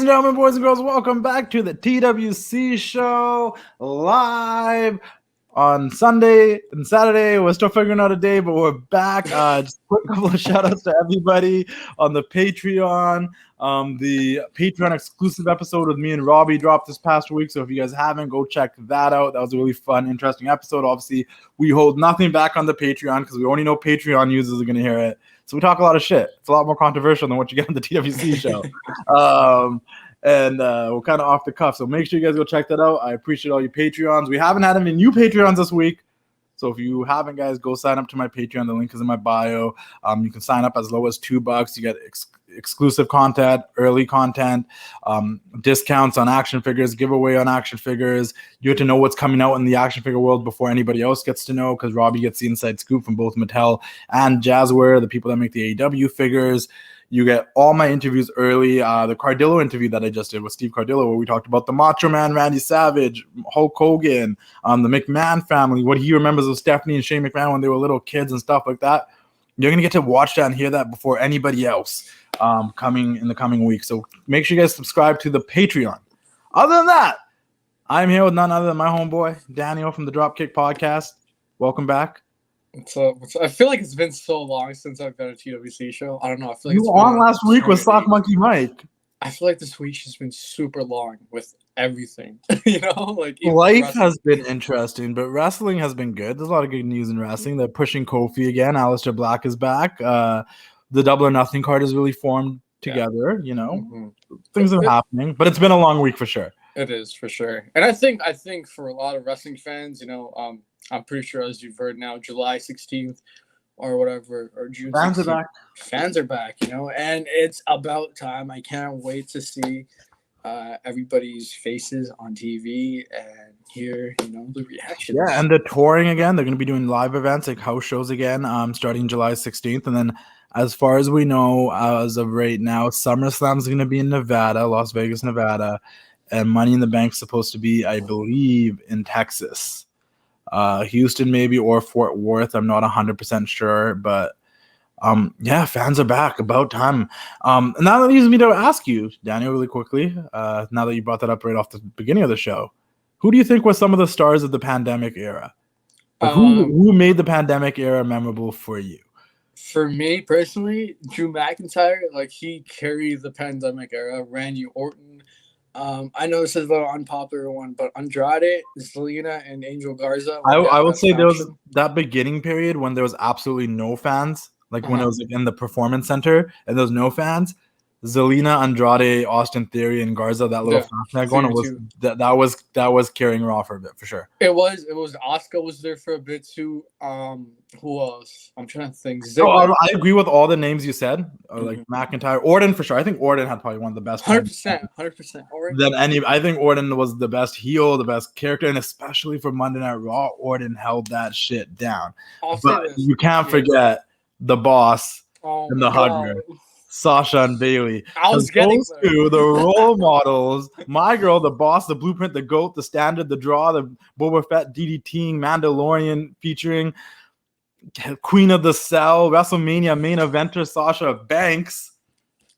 and gentlemen, boys and girls, welcome back to the TWC Show live on Sunday and Saturday. We're still figuring out a day, but we're back. Just a quick couple of shout outs to everybody on the Patreon. The Patreon exclusive episode with me and Robbie dropped this past week. So if you guys haven't, go check that out. That was a really fun, interesting episode. Obviously, we hold nothing back on the Patreon because we only know Patreon users are going to hear it. So we talk a lot of shit. It's a lot more controversial than what you get on the TWC show. We're kind of off the cuff. So make sure you guys go check that out. I appreciate all you Patreons. We haven't had any new Patreons this week. So if you haven't, guys, go sign up to my Patreon. The link is in my bio. You can sign up as low as $2. You get exclusive content, early content, discounts on action figures, giveaway on action figures. You get to know what's coming out in the action figure world before anybody else gets to know, because Robbie gets the inside scoop from both Mattel and Jazzware, the people that make the AEW figures. You get all my interviews early. The Cardillo interview that I just did with Steve Cardillo, where we talked about the Macho Man, Randy Savage, Hulk Hogan, the McMahon family, what he remembers of Stephanie and Shane McMahon when they were little kids and stuff like that. You're going to get to watch that and hear that before anybody else coming in the coming weeks. So make sure you guys subscribe to the Patreon. Other than that, I'm here with none other than my homeboy, Danial from the Dropkick Podcast. Welcome back. I feel like it's been so long since I've done a TWC show. I don't know. I feel like you were on last week with Sock Monkey Mike. I feel like this week's just been super long with everything. Like life has been interesting, but wrestling has been good. There's a lot of good news in wrestling. They're pushing Kofi again. Aleister Black is back. The Double or Nothing card is really formed together. Things are happening, but it's been a long week for sure. It is for sure, and I think for a lot of wrestling fans, I'm pretty sure, as you've heard now, July 16th or whatever, or June 16th. Fans are back. Fans are back, and it's about time. I can't wait to see everybody's faces on TV and hear, the reactions. Yeah, and they're touring again. They're going to be doing live events, like house shows again, starting July 16th. And then, as far as we know, as of right now, SummerSlam is going to be in Nevada, Las Vegas, Nevada. And Money in the Bank is supposed to be, I believe, in Texas. Houston maybe, or Fort Worth. I'm not 100% sure, but fans are back. About time. And now that leads me to ask you, Daniel, really quickly, now that you brought that up right off the beginning of the show, who do you think were some of the stars of the pandemic era? Who made the pandemic era memorable for you? For me personally, Drew McIntyre, he carried the pandemic era. Randy Orton. I know this is a little unpopular one, but Andrade, Zelina, and Angel Garza. I would say there was that beginning period when there was absolutely no fans, when it was in the Performance Center and there was no fans. Zelina, Andrade, Austin Theory, and Garza, that little fast going, that was carrying Raw for a bit for sure. It was Asuka was there for a bit too. Who else? I'm trying to think. I agree with all the names you said. McIntyre, Orton for sure. I think Orton had probably one of the best. 100%. I think Orton was the best heel, the best character, and especially for Monday Night Raw, Orton held that shit down. But you can't forget the Boss and the Hugger. Sasha and Bailey. Those two, the role models. My girl, the Boss, the Blueprint, the GOAT, the Standard, the Draw, the Boba Fett, DDTing, Mandalorian featuring Queen of the Cell, WrestleMania main eventer Sasha Banks.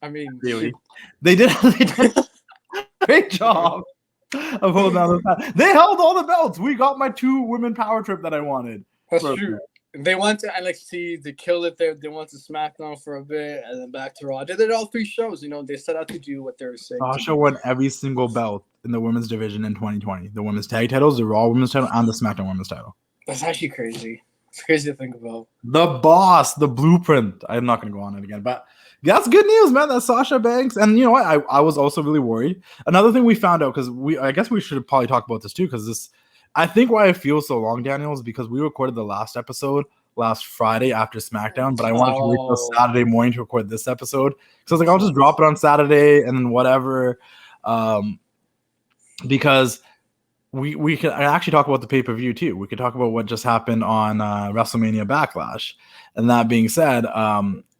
I mean, Bailey. They did a great job of holding on. They held all the belts. We got my 2 women power trip that I wanted. That's true. They went to NXT, they killed it there. They went to SmackDown for a bit, and then back to Raw. They did all 3 shows. They set out to do what they were saying. Sasha won every single belt in the women's division in 2020. The women's tag titles, the Raw women's title, and the SmackDown women's title. That's actually crazy. It's crazy to think about. The Boss, the Blueprint. I'm not going to go on it again, but that's good news, man. That's Sasha Banks. And you know what? I was also really worried. Another thing we found out, because I guess we should probably talk about this too, because I think why I feel so long, Daniel, is because we recorded the last episode last Friday after SmackDown, but I wanted to wait till Saturday morning to record this episode. So I was like, I'll just drop it on Saturday and then whatever. Because we could actually talk about the pay-per-view too. We could talk about what just happened on WrestleMania Backlash. And that being said,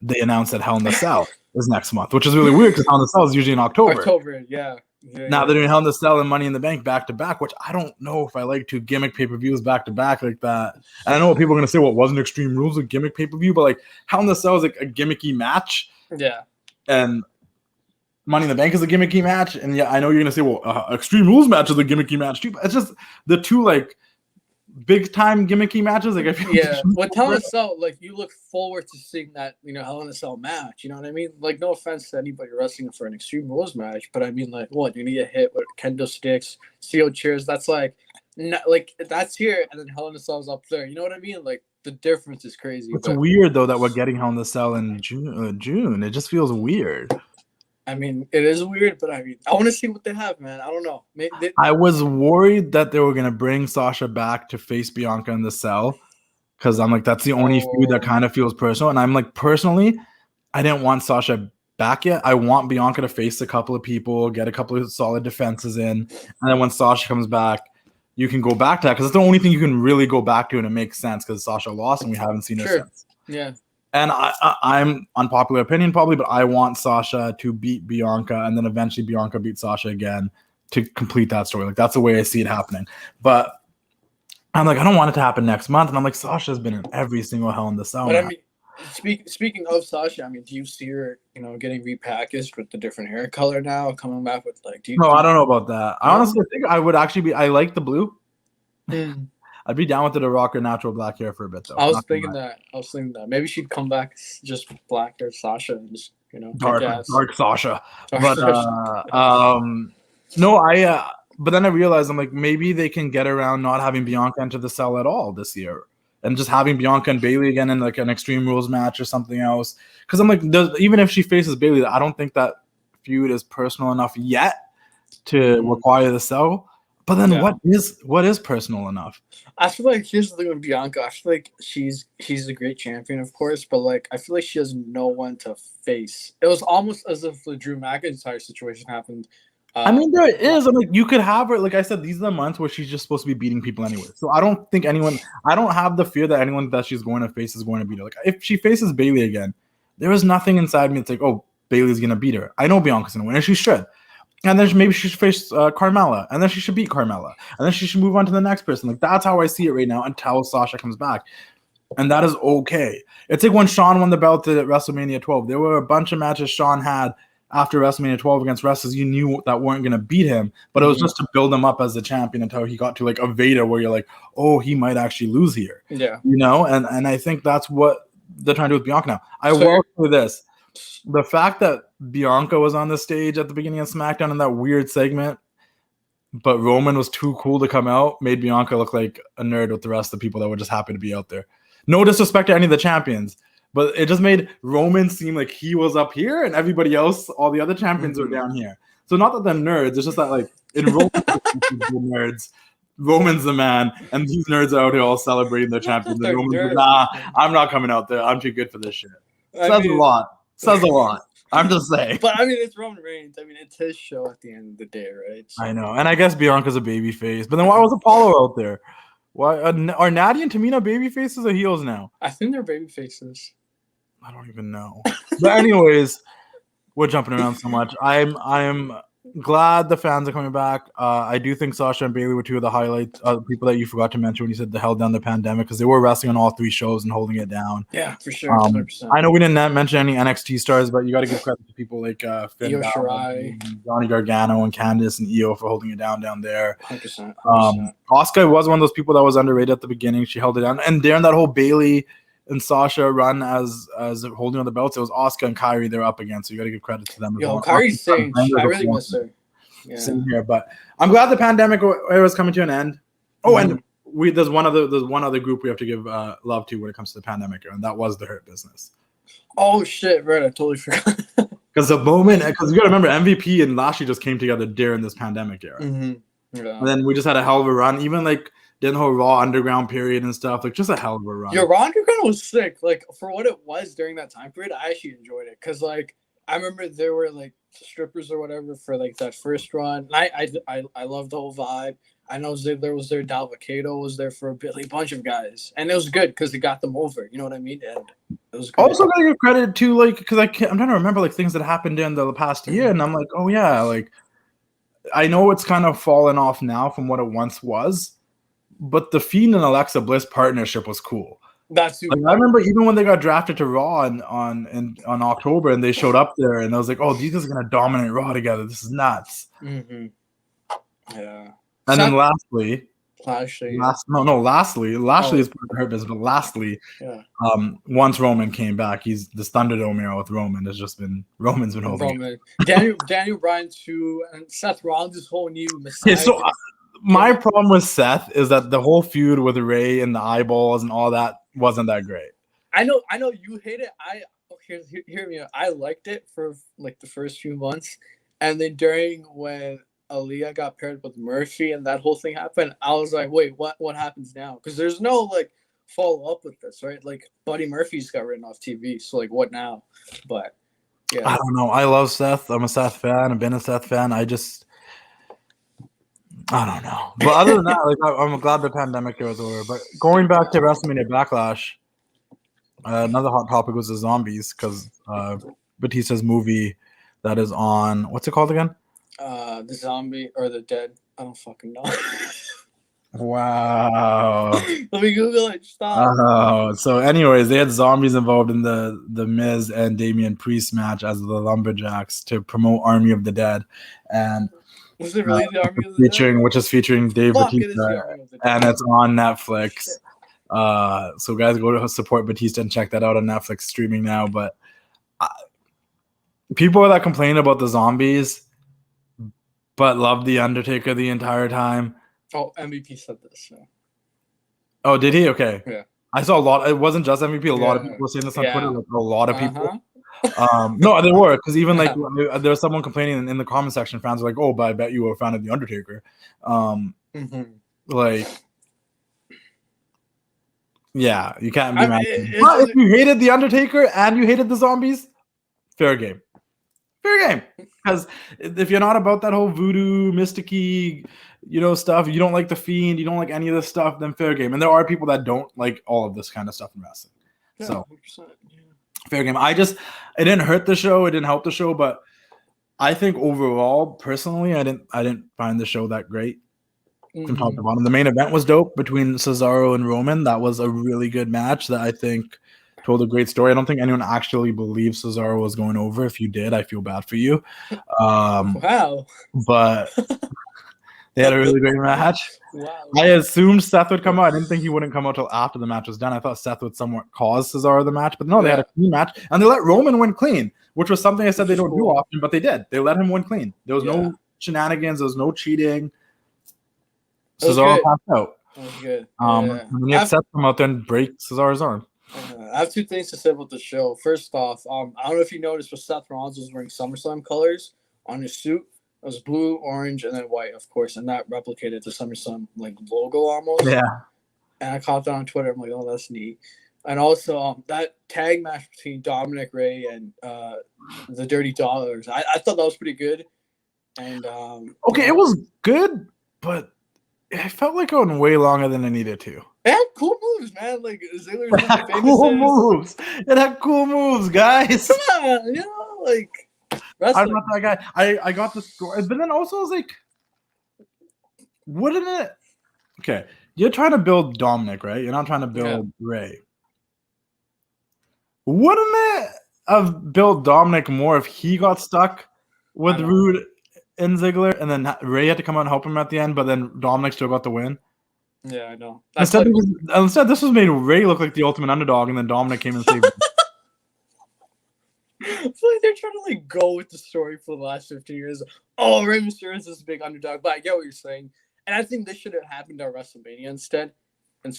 they announced that Hell in the Cell is next month, which is really weird because Hell in the Cell is usually in October. Yeah. Now they're doing Hell in the Cell and Money in the Bank back to back, which I don't know if I like to gimmick pay-per-views back to back like that. And I know what people are gonna say, well, it wasn't Extreme Rules a gimmick pay-per-view, but Hell in the Cell is a gimmicky match. Yeah. And Money in the Bank is a gimmicky match, and yeah, I know you're gonna say, well, Extreme Rules match is a gimmicky match too. But it's just the two like big time gimmicky matches. Like I feel with Hell in a Cell, like you look forward to seeing that Hell in a Cell match. You know what I mean? Like no offense to anybody wrestling for an Extreme Rules match, but I mean like what you need to hit with kendo sticks, steel chairs. That's like that's here, and then Hell in a Cell's up there. You know what I mean? Like the difference is crazy. It's weird though that we're getting Hell in a Cell in June. It just feels weird. I mean, it is weird, but I mean, I want to see what they have, man. I don't know. I was worried that they were gonna bring Sasha back to face Bianca in the Cell, because I'm like, that's the only feud that kind of feels personal. And I'm like, personally, I didn't want Sasha back yet. I want Bianca to face a couple of people, get a couple of solid defenses in, and then when Sasha comes back, you can go back to that because it's the only thing you can really go back to, and it makes sense because Sasha lost and we haven't seen her since. Yeah. And I'm unpopular opinion probably, but I want Sasha to beat Bianca and then eventually Bianca beat Sasha again to complete that story. Like that's the way I see it happening. But I'm like, I don't want it to happen next month. And I'm like, Sasha's been in every single Hell in a Cell. But I mean, speaking of Sasha, I mean, do you see her, getting repackaged with the different hair color now, coming back with like? I don't know about that. I honestly think I would actually be. I like the blue. I'd be down with the rocker natural black hair for a bit though. I was thinking that. Maybe she'd come back just black hair Sasha and just dark Sasha. But but then I realized I'm like, maybe they can get around not having Bianca enter the Cell at all this year, and just having Bianca and Bayley again in like an Extreme Rules match or something else. Because I'm like, even if she faces Bayley, I don't think that feud is personal enough yet to require the Cell. But then what is personal enough? I feel like here's the thing with Bianca. I feel like she's a great champion, of course, but like I feel like she has no one to face. It was almost as if the Drew McIntyre situation happened. I mean, there is. I'm like, you could have her. Like I said, these are the months where she's just supposed to be beating people anyway. So I don't think I don't have the fear that anyone that she's going to face is going to beat her. Like if she faces Bayley again, there is nothing inside me that's like, oh, Bayley's going to beat her. I know Bianca's going to win, and she should. And then maybe she should face Carmella, and then she should beat Carmella, and then she should move on to the next person. Like that's how I see it right now until Sasha comes back, and that is okay. It's like when Shawn won the belt at WrestleMania 12. There were a bunch of matches Shawn had after WrestleMania 12 against wrestlers you knew that weren't going to beat him, but it was just to build him up as a champion until he got to like a Vader where you're like, oh, he might actually lose here. Yeah, and I think that's what they're trying to do with Bianca now. I will say this. The fact that Bianca was on the stage at the beginning of SmackDown in that weird segment, but Roman was too cool to come out, made Bianca look like a nerd with the rest of the people that were just happy to be out there. No disrespect to any of the champions, but it just made Roman seem like he was up here and everybody else, all the other champions were down here. So not that they're nerds, it's just that like in Roman nerds, Roman's the man, and these nerds are out here all celebrating their champions. And Roman's like, nah, I'm not coming out there. I'm too good for this shit. Says a lot. I'm just saying. But I mean, it's Roman Reigns. I mean, it's his show at the end of the day, right? So. I know. And I guess Bianca's a baby face. But then why was Apollo out there? Why are Natty and Tamina baby faces or heels now? I think they're baby faces. I don't even know. But anyways, we're jumping around so much. I'm glad the fans are coming back. I do think Sasha and Bayley were two of the highlights, people that you forgot to mention when you said they held down the pandemic, because they were wrestling on all three shows and holding it down. Yeah, for sure. 100%. I know we didn't mention any NXT stars, but you got to give credit to people like Finn Io Shirai, Johnny Gargano, and Candice and Io for holding it down there. 100%. Asuka was one of those people that was underrated at the beginning. She held it down, and during that whole Bayley and Sasha run as holding on the belts, it was Asuka and Kairi they're up against. So you got to give credit to them. Yo, Kairi's saying I really miss her. Yeah. Same here, but I'm glad the pandemic era is coming to an end. Oh, and there's one other group we have to give love to when it comes to the pandemic era, and that was the Hurt Business. Oh shit, right? I totally forgot. Because you got to remember, MVP and Lashley just came together during this pandemic era, Yeah. and then we just had a hell of a run. Even like did the whole Raw Underground period and stuff, like just a hell of a run. Your Raw Underground was sick. Like for what it was during that time period, I actually enjoyed it because like I remember there were like strippers or whatever for like that first run. And I loved the whole vibe. I know there was there Dalvacato was there for a bunch of guys, and it was good because it got them over. You know what I mean? And it was good. Also gotta give credit to like because I'm trying to remember like things that happened in the past year, and I'm like, oh yeah, like I know it's kind of fallen off now from what it once was, but the Fiend and Alexa Bliss partnership was cool. That's too. Like, I remember even when they got drafted to Raw on October and they showed up there and I was like, oh, these guys are gonna dominate Raw together. This is nuts. Mm-hmm. Yeah. And then lastly, Lashley is part of her business, but lastly, once Roman came back, he's this Thunderdome era with Roman. Roman's been holding it. Daniel Bryan too, and Seth Rollins' whole new Messiah. Okay, so my problem with Seth is that the whole feud with Ray and the eyeballs and all that wasn't that great. I know you hate it. Hear me out. I liked it for like the first few months, and then during when Aaliyah got paired with Murphy and that whole thing happened, I was like, wait, what happens now? Because there's no like follow up with this, right? Like Buddy Murphy's got written off TV, so like what now? But yeah, I don't know. I love Seth. I'm a Seth fan. I've been a Seth fan. I don't know. But other than that, like I'm glad the pandemic was over. But going back to WrestleMania Backlash, another hot topic was the zombies because Batista's movie that is on, what's it called again? The zombie or the dead. I don't fucking know. Wow. Let me Google it. Stop. Oh, so anyways, they had zombies involved in the Miz and Damian Priest match as the Lumberjacks to promote Army of the Dead, and was it really the Army of the Dead? Which is featuring Dave Batista, and it's on Netflix. So guys, go to support Batista and check that out on Netflix streaming now. But people that complain about the zombies, but love the Undertaker the entire time. Oh, MVP said this. Yeah. Oh, did he? Okay. Yeah. I saw a lot. It wasn't just MVP. A lot of people were saying this on Twitter. Like, a lot of people. No, there were, because even like there was someone complaining in the comment section. Fans were like, "Oh, but I bet you were a fan of the Undertaker." Like, yeah, you can't be mad. But if you hated the Undertaker and you hated the zombies, fair game. Fair game. Because if you're not about that whole voodoo, mysticky, stuff, you don't like the Fiend, you don't like any of this stuff, then fair game. And there are people that don't like all of this kind of stuff in wrestling. Yeah, so 100%, fair game. It didn't hurt the show, it didn't help the show, but I think overall, personally, I didn't find the show that great. From top to bottom. The main event was dope between Cesaro and Roman. That was a really good match that I think told a great story. I don't think anyone actually believes Cesaro was going over. If you did, I feel bad for you. Wow. But they had a really great match. Wow. I assumed Seth would come out. I didn't think he wouldn't come out till after the match was done. I thought Seth would somewhat cause Cesaro the match, but no, they had a clean match, and they let Roman win clean, which was something I said they don't do often, but they did. They let him win clean. There was no shenanigans. There was no cheating. Cesaro passed out. That was good. And you have Seth come out there and break Cesaro's arm. I have two things to say about the show. First off, I don't know if you noticed, but Seth Rollins was wearing SummerSlam colors on his suit. It was blue, orange, and then white, of course, and that replicated the SummerSlam like logo almost. Yeah. And I caught that on Twitter. I'm like, oh, that's neat. And also, that tag match between Dominic Ray and the Dirty Dollars, I thought that was pretty good. And it was good, but it felt like it went way longer than it needed to. It had cool moves, man. Like Ziggler's cool moves. It had cool moves, guys. Come on, like wrestling. I'm not that guy. I got the score, but then also I was like, wouldn't it? Okay, you're trying to build Dominic, right? You're not trying to build Ray. Wouldn't it have built Dominic more if he got stuck with Rude and Ziggler, and then Ray had to come out and help him at the end, but then Dominic still got the win? Yeah, I know. Instead, this was made Ray look like the ultimate underdog, and then Dominic came and saved him. It's like they're trying to go with the story for the last 15 years. Oh, Rey Mysterio is this big underdog, but I get what you're saying, and I think this should have happened at WrestleMania instead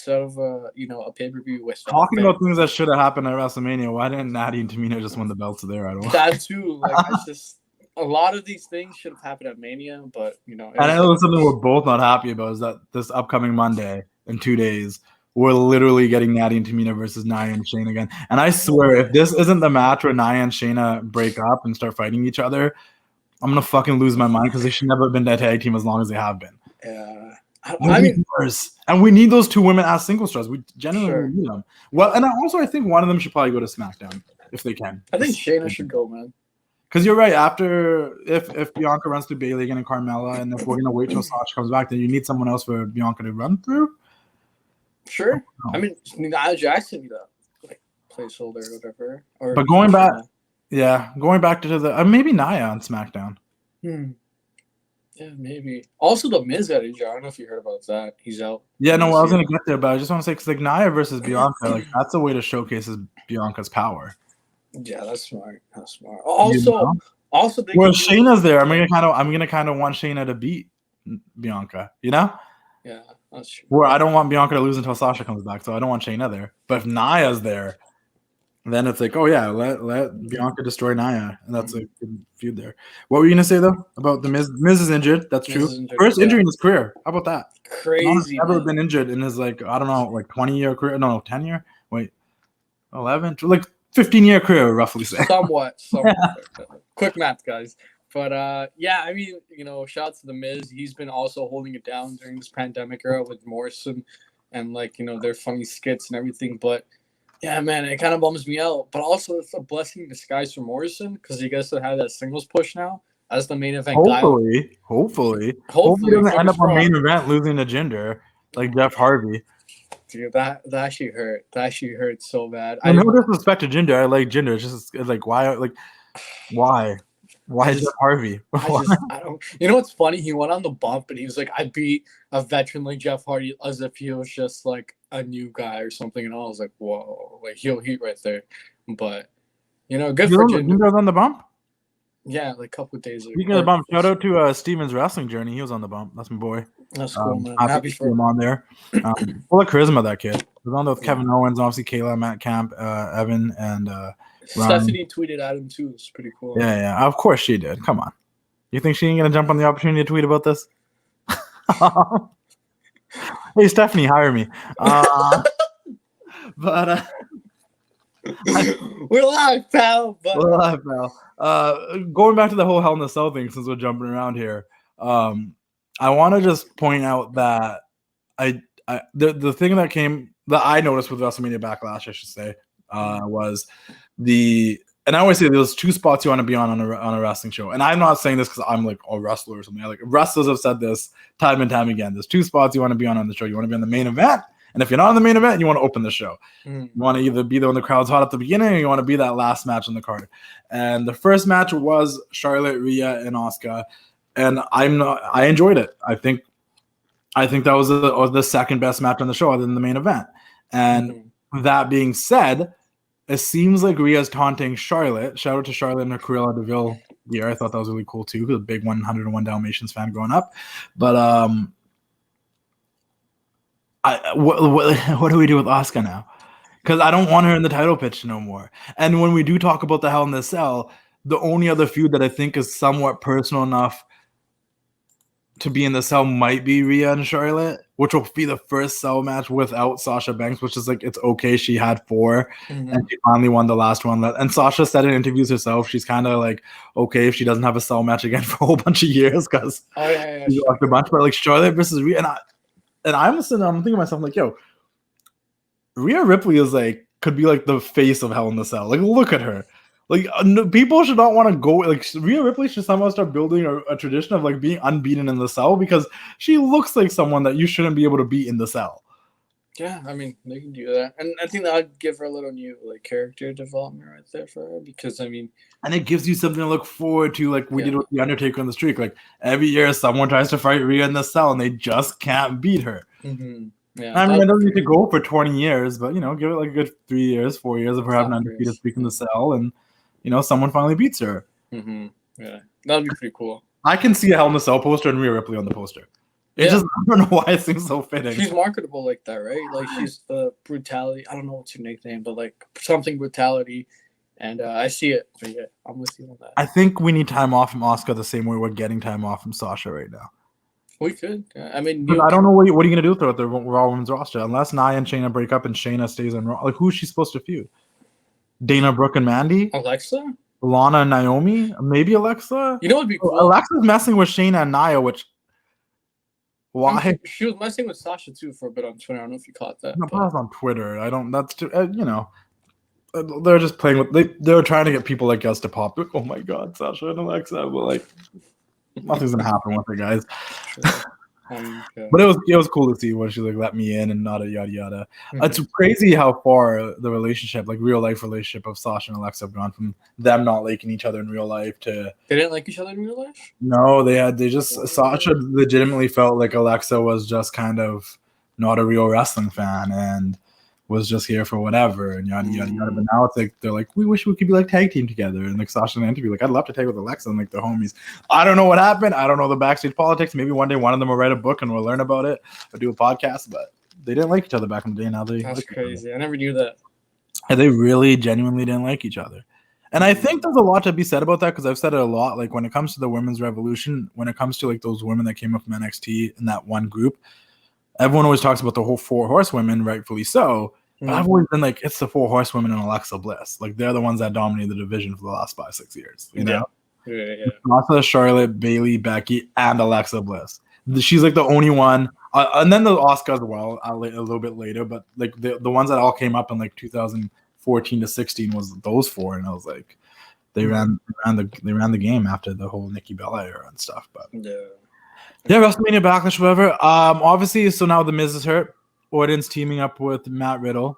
of a pay-per-view with talking about things that should have happened at WrestleMania. Why didn't Natty and Tamina just win the belts there? I don't know. That too. It's just a lot of these things should have happened at Mania, but And I know something we're both not happy about is that this upcoming Monday in 2 days, we're literally getting Natty and Tamina versus Nia and Shayna again. And I swear, if this isn't the match where Nia and Shayna break up and start fighting each other, I'm gonna fucking lose my mind because they should never have been that tag team as long as they have been. Yeah. And we need those two women as single stars. We genuinely need them. Well, and I think one of them should probably go to SmackDown if they can. I think Shayna should go, man. Because you're right. After if Bianca runs through Bayley again and Carmella, and if we're gonna wait till Sasha comes back, then you need someone else for Bianca to run through. Sure. I mean, Nia Jackson, like placeholder or whatever. But going back to the maybe Nia on SmackDown. Yeah, maybe. Also, the Miz got injured. I don't know if you heard about that. He's out. Yeah, no, I was gonna get there, but I just want to say because like Nia versus Bianca, like that's a way to showcase Bianca's power. Yeah, that's smart. That's smart. Also, well, Shayna's there. I'm gonna kind of want Shayna to beat Bianca. You know? Yeah, that's true. Where I don't want Bianca to lose until Sasha comes back, so I don't want Shayna there. But if Nia's there, then it's like, oh yeah, let Bianca destroy Nia, and that's a good feud there. What were you gonna say though about the Miz? Miz is injured. That's true. First injury in his career. How about that? Crazy. Never been injured in his like I don't know like 20-year career. No, 10-year. Wait, 11, like 15-year career, roughly. Somewhat. Quick math, guys. But yeah, I mean, shout out to the Miz. He's been also holding it down during this pandemic era with Morrison, and like their funny skits and everything. But yeah, man, it kind of bums me out. But also, it's a blessing in disguise for Morrison because he gets to have that singles push now as the main event guy. Hopefully, he doesn't end up on main event losing to Jinder like Jeff Harvey. Dude, that actually hurt. That actually hurt so bad. I no disrespect to Jinder. I like Jinder. It's just like why? Why Jeff Harvey? I don't. You know what's funny? He went on the bump and he was like, "I beat a veteran like Jeff Hardy," as if he was just like a new guy or something. And I was like, "Whoa, like heel heat right there." But good for Jinder. Jinder was on the bump. Yeah, like a couple of days ago. Speaking of the bump, shout out to Steven's wrestling journey. He was on the bump. That's my boy. That's cool, man. Happy for him on there. Full of charisma, that kid. He was on there with Kevin Owens, obviously Kayla, Matt Camp, Evan, and Stephanie tweeted at him too. It's pretty cool. Yeah. Of course she did. Come on. You think she ain't gonna jump on the opportunity to tweet about this? Hey, Stephanie, hire me. But we're live, pal. We're live, pal. Going back to the whole Hell in a Cell thing, since we're jumping around here, I want to just point out that the thing that I noticed with WrestleMania Backlash, I should say, was and I always say there's two spots you want to be on a wrestling show, and I'm not saying this because I'm like a wrestler or something. Like wrestlers have said this time and time again. There's two spots you want to be on the show. You want to be on the main event, and if you're not on the main event, you want to open the show. You want to either be there when the crowd's hot at the beginning, or you want to be that last match on the card. And the first match was Charlotte, Rhea, and Asuka, and I enjoyed it. I think that was the second best match on the show other than the main event. And that being said, it seems like Rhea's taunting Charlotte. Shout out to Charlotte and her Cruella de Vil gear. I thought that was really cool too. Because a big 101 Dalmatians fan growing up. But what do we do with Asuka now? Because I don't want her in the title pitch no more. And when we do talk about the Hell in the Cell, the only other feud that I think is somewhat personal enough to be in the cell might be Rhea and Charlotte, which will be the first cell match without Sasha Banks, which is like, it's okay. She had 4 and she finally won the last one. And Sasha said in interviews herself, she's kind of like, okay if she doesn't have a cell match again for a whole bunch of years because she lost a bunch. But like Charlotte versus Rhea, and I'm thinking to myself, like, yo, Rhea Ripley is like, could be like the face of Hell in the Cell. Like, look at her. Like, people should not want to go. Like, Rhea Ripley should somehow start building a tradition of like being unbeaten in the cell because she looks like someone that you shouldn't be able to beat in the cell. Yeah, I mean, they can do that, and I think that would give her a little new like character development right there for her because and it gives you something to look forward to, like we did with the Undertaker on the streak. Like every year, someone tries to fight Rhea in the cell and they just can't beat her. Yeah, I mean, it doesn't need to go for 20 years, but give it like a good 3 years, 4 years of her having undefeated streak in the cell and. Someone finally beats her. Yeah, that'd be pretty cool. I can see a Hell in a Cell poster and Rhea Ripley on the poster. I don't know why it seems so fitting. She's marketable like that, right? Like she's the brutality. I don't know what's her nickname, but like something brutality. And I see it. So yeah, I'm with you on that. I think we need time off from Asuka the same way we're getting time off from Sasha right now. We could. I mean, I don't know what are you going to do with the Raw Women's roster unless Nia and Shayna break up and Shayna stays on Raw. Like, who's she supposed to feud? Dana Brooke and Mandy? Alexa? Lana and Naomi? Maybe Alexa? You know what would be cool? Alexa's messing with Shayna and Nia, which... Why? She was messing with Sasha, too, for a bit on Twitter. I don't know if you caught that. No, but that's on Twitter. I don't... That's too... they're just playing with... They're trying to get people like us to pop. Oh, my God, Sasha and Alexa. But, like, nothing's going to happen with it, guys. But it was cool to see when she like let me in and not a yada yada. It's crazy how far the relationship, like real life relationship of Sasha and Alexa have gone from them not liking each other in real life to they didn't like each other in real life. No, Sasha legitimately felt like Alexa was just kind of not a real wrestling fan and was just here for whatever and yada yada yada. But now it's like they're like, we wish we could be like tag team together. And like Sasha in the interview, like I'd love to tag with Alexa and like the homies. I don't know what happened. I don't know the backstage politics. Maybe one day one of them will write a book and we'll learn about it or do a podcast. But they didn't like each other back in the day. Now they That's crazy. I never knew that. And they really genuinely didn't like each other. And I think there's a lot to be said about that because I've said it a lot. Like when it comes to the women's revolution, when it comes to like those women that came up from NXT in that one group, everyone always talks about the whole 4 horsewomen, rightfully so. But I've always been like, it's the 4 horsewomen and Alexa Bliss. Like they're the ones that dominated the division for the last 5-6 years. You know, Asuka, Charlotte, Bayley, Becky, and Alexa Bliss. She's like the only one, and then the Asuka as well a little bit later. But like the ones that all came up in like 2014 to 16 was those 4, and I was like, they ran the game after the whole Nikki Bella era and stuff. But yeah, WrestleMania Backlash, whatever. Obviously, so now the Miz is hurt. Orton's teaming up with Matt Riddle.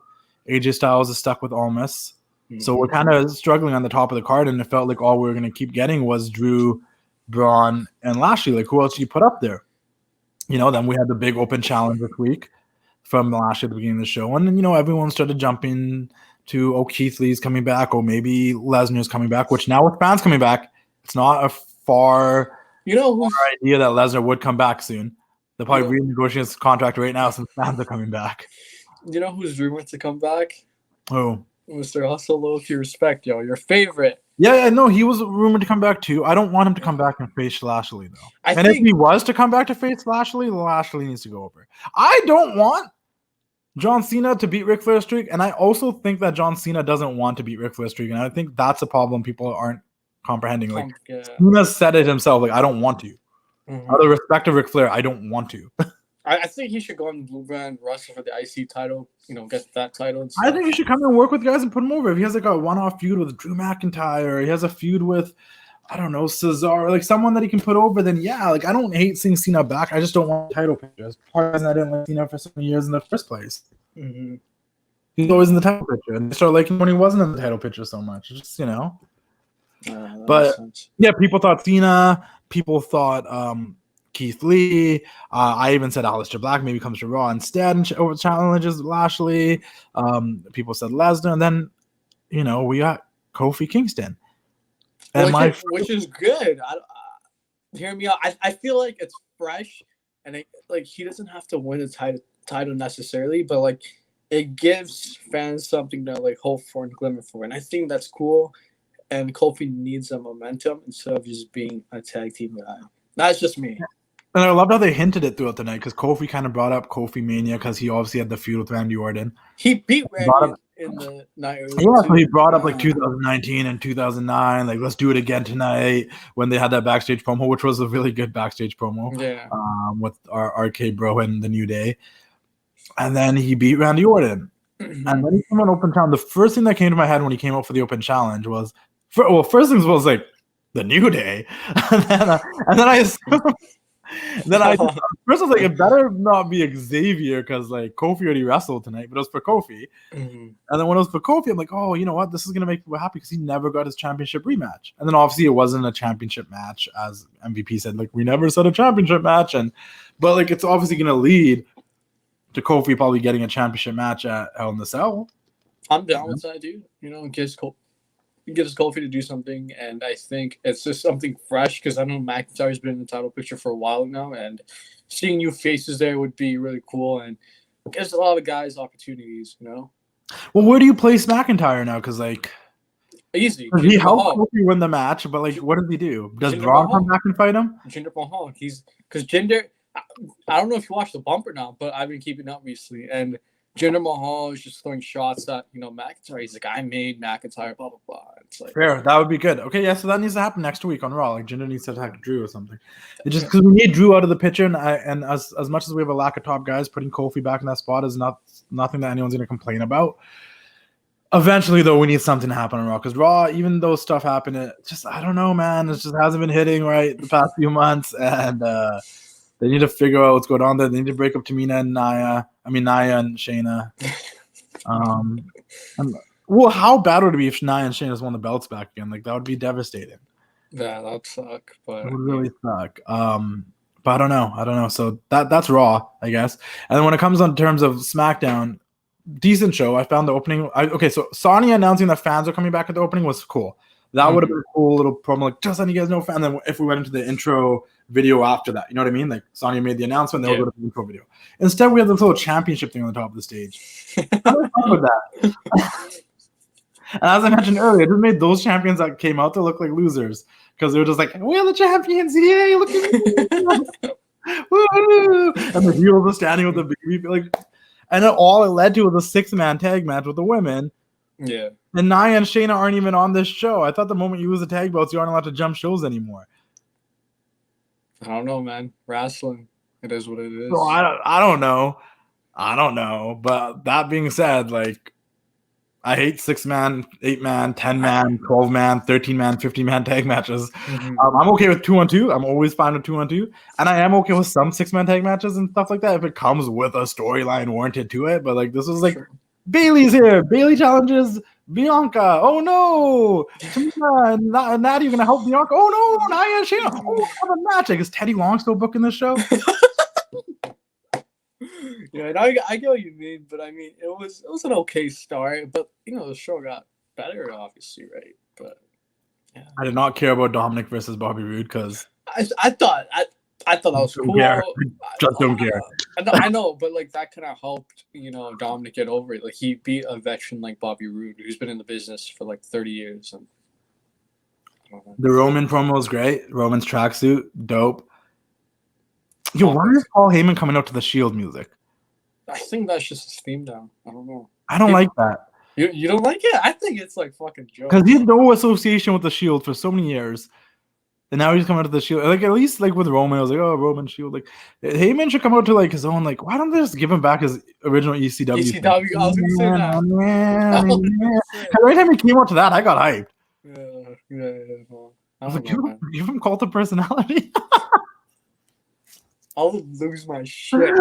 AJ Styles is stuck with Almas. So we're kind of struggling on the top of the card, and it felt like all we were going to keep getting was Drew, Braun, and Lashley. Like, who else do you put up there? You know, then we had the big open challenge this week from Lashley at the beginning of the show. And, you know, everyone started jumping to, oh, Keith Lee's coming back, or maybe Lesnar's coming back, which now with fans coming back, it's not a far idea that Lesnar would come back soon. They're probably renegotiating his contract right now since fans are coming back. You know who's rumored to come back? Oh. Mr. Hustle Low, if you respect, your favorite. Yeah, no, he was rumored to come back too. I don't want him to come back and face Lashley, though. If he was to come back to face Lashley needs to go over. I don't want John Cena to beat Ric Flair's streak, and I also think that John Cena doesn't want to beat Ric Flair's streak, and I think that's a problem people aren't comprehending. Like, Cena said it himself, like, I don't want to. Out of respect to Ric Flair, I don't want to. I think he should go on Blue Brand, wrestle for the IC title, get that title. I think he should come and work with guys and put him over. If he has like a one-off feud with Drew McIntyre, he has a feud with, I don't know, Cesaro, like someone that he can put over, then yeah, like I don't hate seeing Cena back. I just don't want title pictures. Part of the reason I didn't like Cena for so many years in the first place. He's always in the title picture, and I started liking when he wasn't in the title picture so much. Just, but yeah, people thought Cena. People thought Keith Lee. I even said Aleister Black maybe comes to Raw instead and challenges Lashley. People said Lesnar. And then, we got Kofi Kingston. And which is good. Hear me out. I feel like it's fresh. And he doesn't have to win the title necessarily. But, it gives fans something to, hope for and glimmer for. And I think that's cool. And Kofi needs a momentum instead of just being a tag team guy. That's just me. And I loved how they hinted it throughout the night because Kofi kind of brought up Kofi Mania because he obviously had the feud with Randy Orton. He beat Randy in the night earlier. Yeah, so he brought up 2019 and 2009. Let's do it again tonight when they had that backstage promo, which was a really good backstage promo. Yeah. With our RK Bro and the New Day. And then he beat Randy Orton. And then he came on Open Challenge. The first thing that came to my head when he came up for the Open Challenge was, first things was the New Day. and then I assumed, first I was like, it better not be Xavier because Kofi already wrestled tonight, but it was for Kofi. And then when it was for Kofi, I'm like, oh, you know what? This is gonna make people happy because he never got his championship rematch. And then obviously it wasn't a championship match, as MVP said, we never said a championship match, but it's obviously gonna lead to Kofi probably getting a championship match at Hell in the Cell. I'm down with that, dude. Gives Kofi to do something, and I think it's just something fresh because I know McIntyre's been in the title picture for a while now, and seeing new faces there would be really cool and gives a lot of guys opportunities, Well, where do you place McIntyre now? Because easy. He helped Kofi win the match, but what does he do? Does Braun come back and fight him? Jinder Mahal. Because Jinder, I don't know if you watched the bump or not, but I've been keeping up recently, and Jinder Mahal is just throwing shots at, McIntyre. He's like, I made McIntyre, blah, blah, blah. It's fair. That would be good. Okay, yeah, so that needs to happen next week on Raw. Jinder needs to attack Drew or something. It's just because we need Drew out of the picture, and as much as we have a lack of top guys, putting Kofi back in that spot is nothing that anyone's going to complain about. Eventually, though, we need something to happen on Raw because Raw, even though stuff happened, I don't know, man. It just hasn't been hitting right the past few months, and They need to figure out what's going on there. They need to break up Nia and Shayna. Well, how bad would it be if Nia and Shayna won the belts back again? Like, that would be devastating. Yeah, that'd suck. But it would really suck. But I don't know. So that's Raw, I guess. And then when it comes on terms of SmackDown, decent show. I found the opening. So Sonya announcing that fans are coming back at the opening was cool. That would have been a cool little promo, like, just letting you guys know, fan. Then if we went into the intro video after that, you know what I mean? Like, Sonya made the announcement, they'll go to the intro video. Instead, we have this little championship thing on the top of the stage. I was fun with that. And as I mentioned earlier, it just made those champions that came out to look like losers because they were just like, we're the champions, yay, look at me. Woo! And the heels were standing with the baby, like, and all it led to was a 6-man tag match with the women. Yeah. And Nia and Shayna aren't even on this show. I thought the moment you lose the tag belts, you aren't allowed to jump shows anymore. I don't know, man. Wrestling. It is what it is. So I don't know. But that being said, like, I hate 6-man, 8-man, 10-man, 12-man, 13-man, 15-man tag matches. Mm-hmm. I'm okay with 2-on-2. I'm always fine with 2-on-2. And I am okay with some 6-man tag matches and stuff like that if it comes with a storyline warranted to it. But, like, this was like, Bailey's here. Bailey challenges Bianca. Oh, no. Tamina and Natty are going to help Bianca. Oh, no. Nia and Shayna. Oh, have a match. Like, is Teddy Long still booking this show? Yeah, and I get what you mean, but I mean, it was an okay start, but you know, the show got better, obviously, right? But yeah. I did not care about Dominic versus Bobby Roode because I thought that was cool. Just don't care. I know, but like that kind of helped, you know, Dominic get over it. Like he beat a veteran like Bobby Roode, who's been in the business for like 30 years. And the Roman promo was great. Roman's tracksuit, dope. Yo, why is Paul Heyman coming out to the Shield music? I think that's just his theme down. I don't know. I don't like that. You don't like it? I think it's like fucking joke. Because he had no association with the Shield for so many years. And now he's coming to the Shield. Like, at least like with Roman, I was like, oh, Roman Shield. Like, Heyman should come out to like his own, like, why don't they just give him back his original ECW? ECW, I was going to say that. Every time he came out to that, I got hyped. Yeah. I was like, give him Cult of Personality. I'll lose my shit.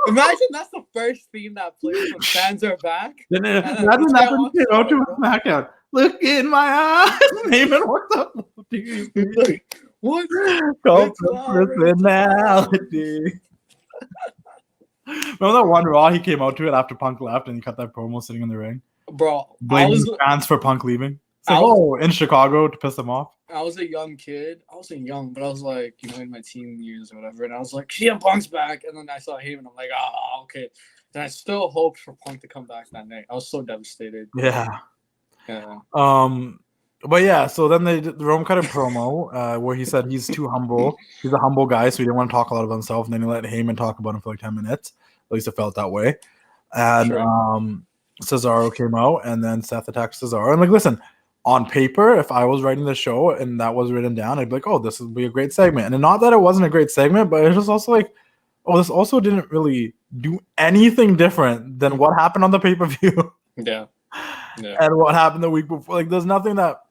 Imagine that's the first theme that plays when fans are back. Imagine that came out to SmackDown. Look in my eyes. Heyman, what's up? What? Cult of Personality. Remember that one Raw he came out to it after Punk left and he cut that promo sitting in the ring? Bro, blaming fans for Punk leaving. It's like, in Chicago to piss them off. I was a young kid. I wasn't young, but I was like, you know, in my teen years or whatever. And I was like, CM Punk's back. And then I saw him and I'm like, oh, okay. And I still hoped for Punk to come back that night. I was so devastated. Yeah. Yeah. But yeah, so then the Rome cut a promo where he said he's too humble. He's a humble guy, so he didn't want to talk a lot of himself. And then he let Heyman talk about him for like 10 minutes. At least it felt that way. And Cesaro came out, and then Seth attacked Cesaro. And like, listen, on paper, if I was writing the show and that was written down, I'd be like, oh, this would be a great segment. And not that it wasn't a great segment, but it was also like, oh, this also didn't really do anything different than what happened on the pay-per-view. Yeah. And what happened the week before. Like, there's nothing that...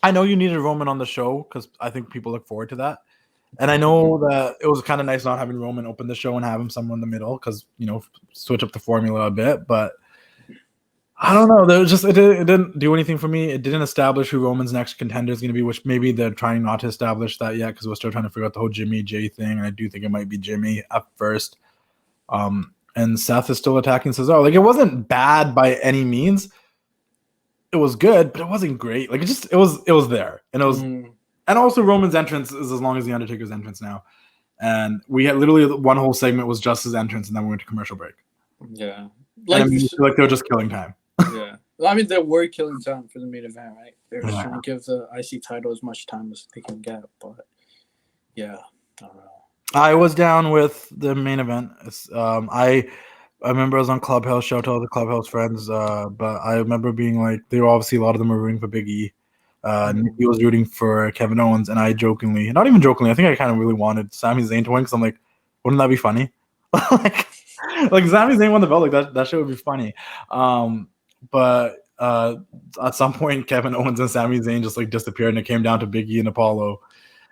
I know you needed Roman on the show because I think people look forward to that. And I know that it was kind of nice not having Roman open the show and have him somewhere in the middle because, you know, switch up the formula a bit. But I don't know. There was just it didn't do anything for me. It didn't establish who Roman's next contender is going to be, which maybe they're trying not to establish that yet because we're still trying to figure out the whole Jimmy J thing. And I do think it might be Jimmy at first. And Seth is still attacking Cesaro. Like, it wasn't bad by any means. It was good, but it wasn't great. Like, it was there. And it was and also Roman's entrance is as long as the Undertaker's entrance now. And we had literally one whole segment was just his entrance, and then we went to commercial break. Yeah. Like, like they were just killing time. Yeah. I mean, they were killing time for the main event, right? They were trying to give the IC title as much time as they can get, but yeah, I don't know. I was down with the main event. I remember I was on Clubhouse, shout out to all the Clubhouse friends, but I remember being like, they were obviously, a lot of them were rooting for Big E. Nikki was rooting for Kevin Owens, and I jokingly, not even jokingly, I think I kind of really wanted Sami Zayn to win, because I'm like, wouldn't that be funny? like Sami Zayn won the belt, like that shit would be funny. But at some point, Kevin Owens and Sami Zayn just like disappeared, and it came down to Big E and Apollo.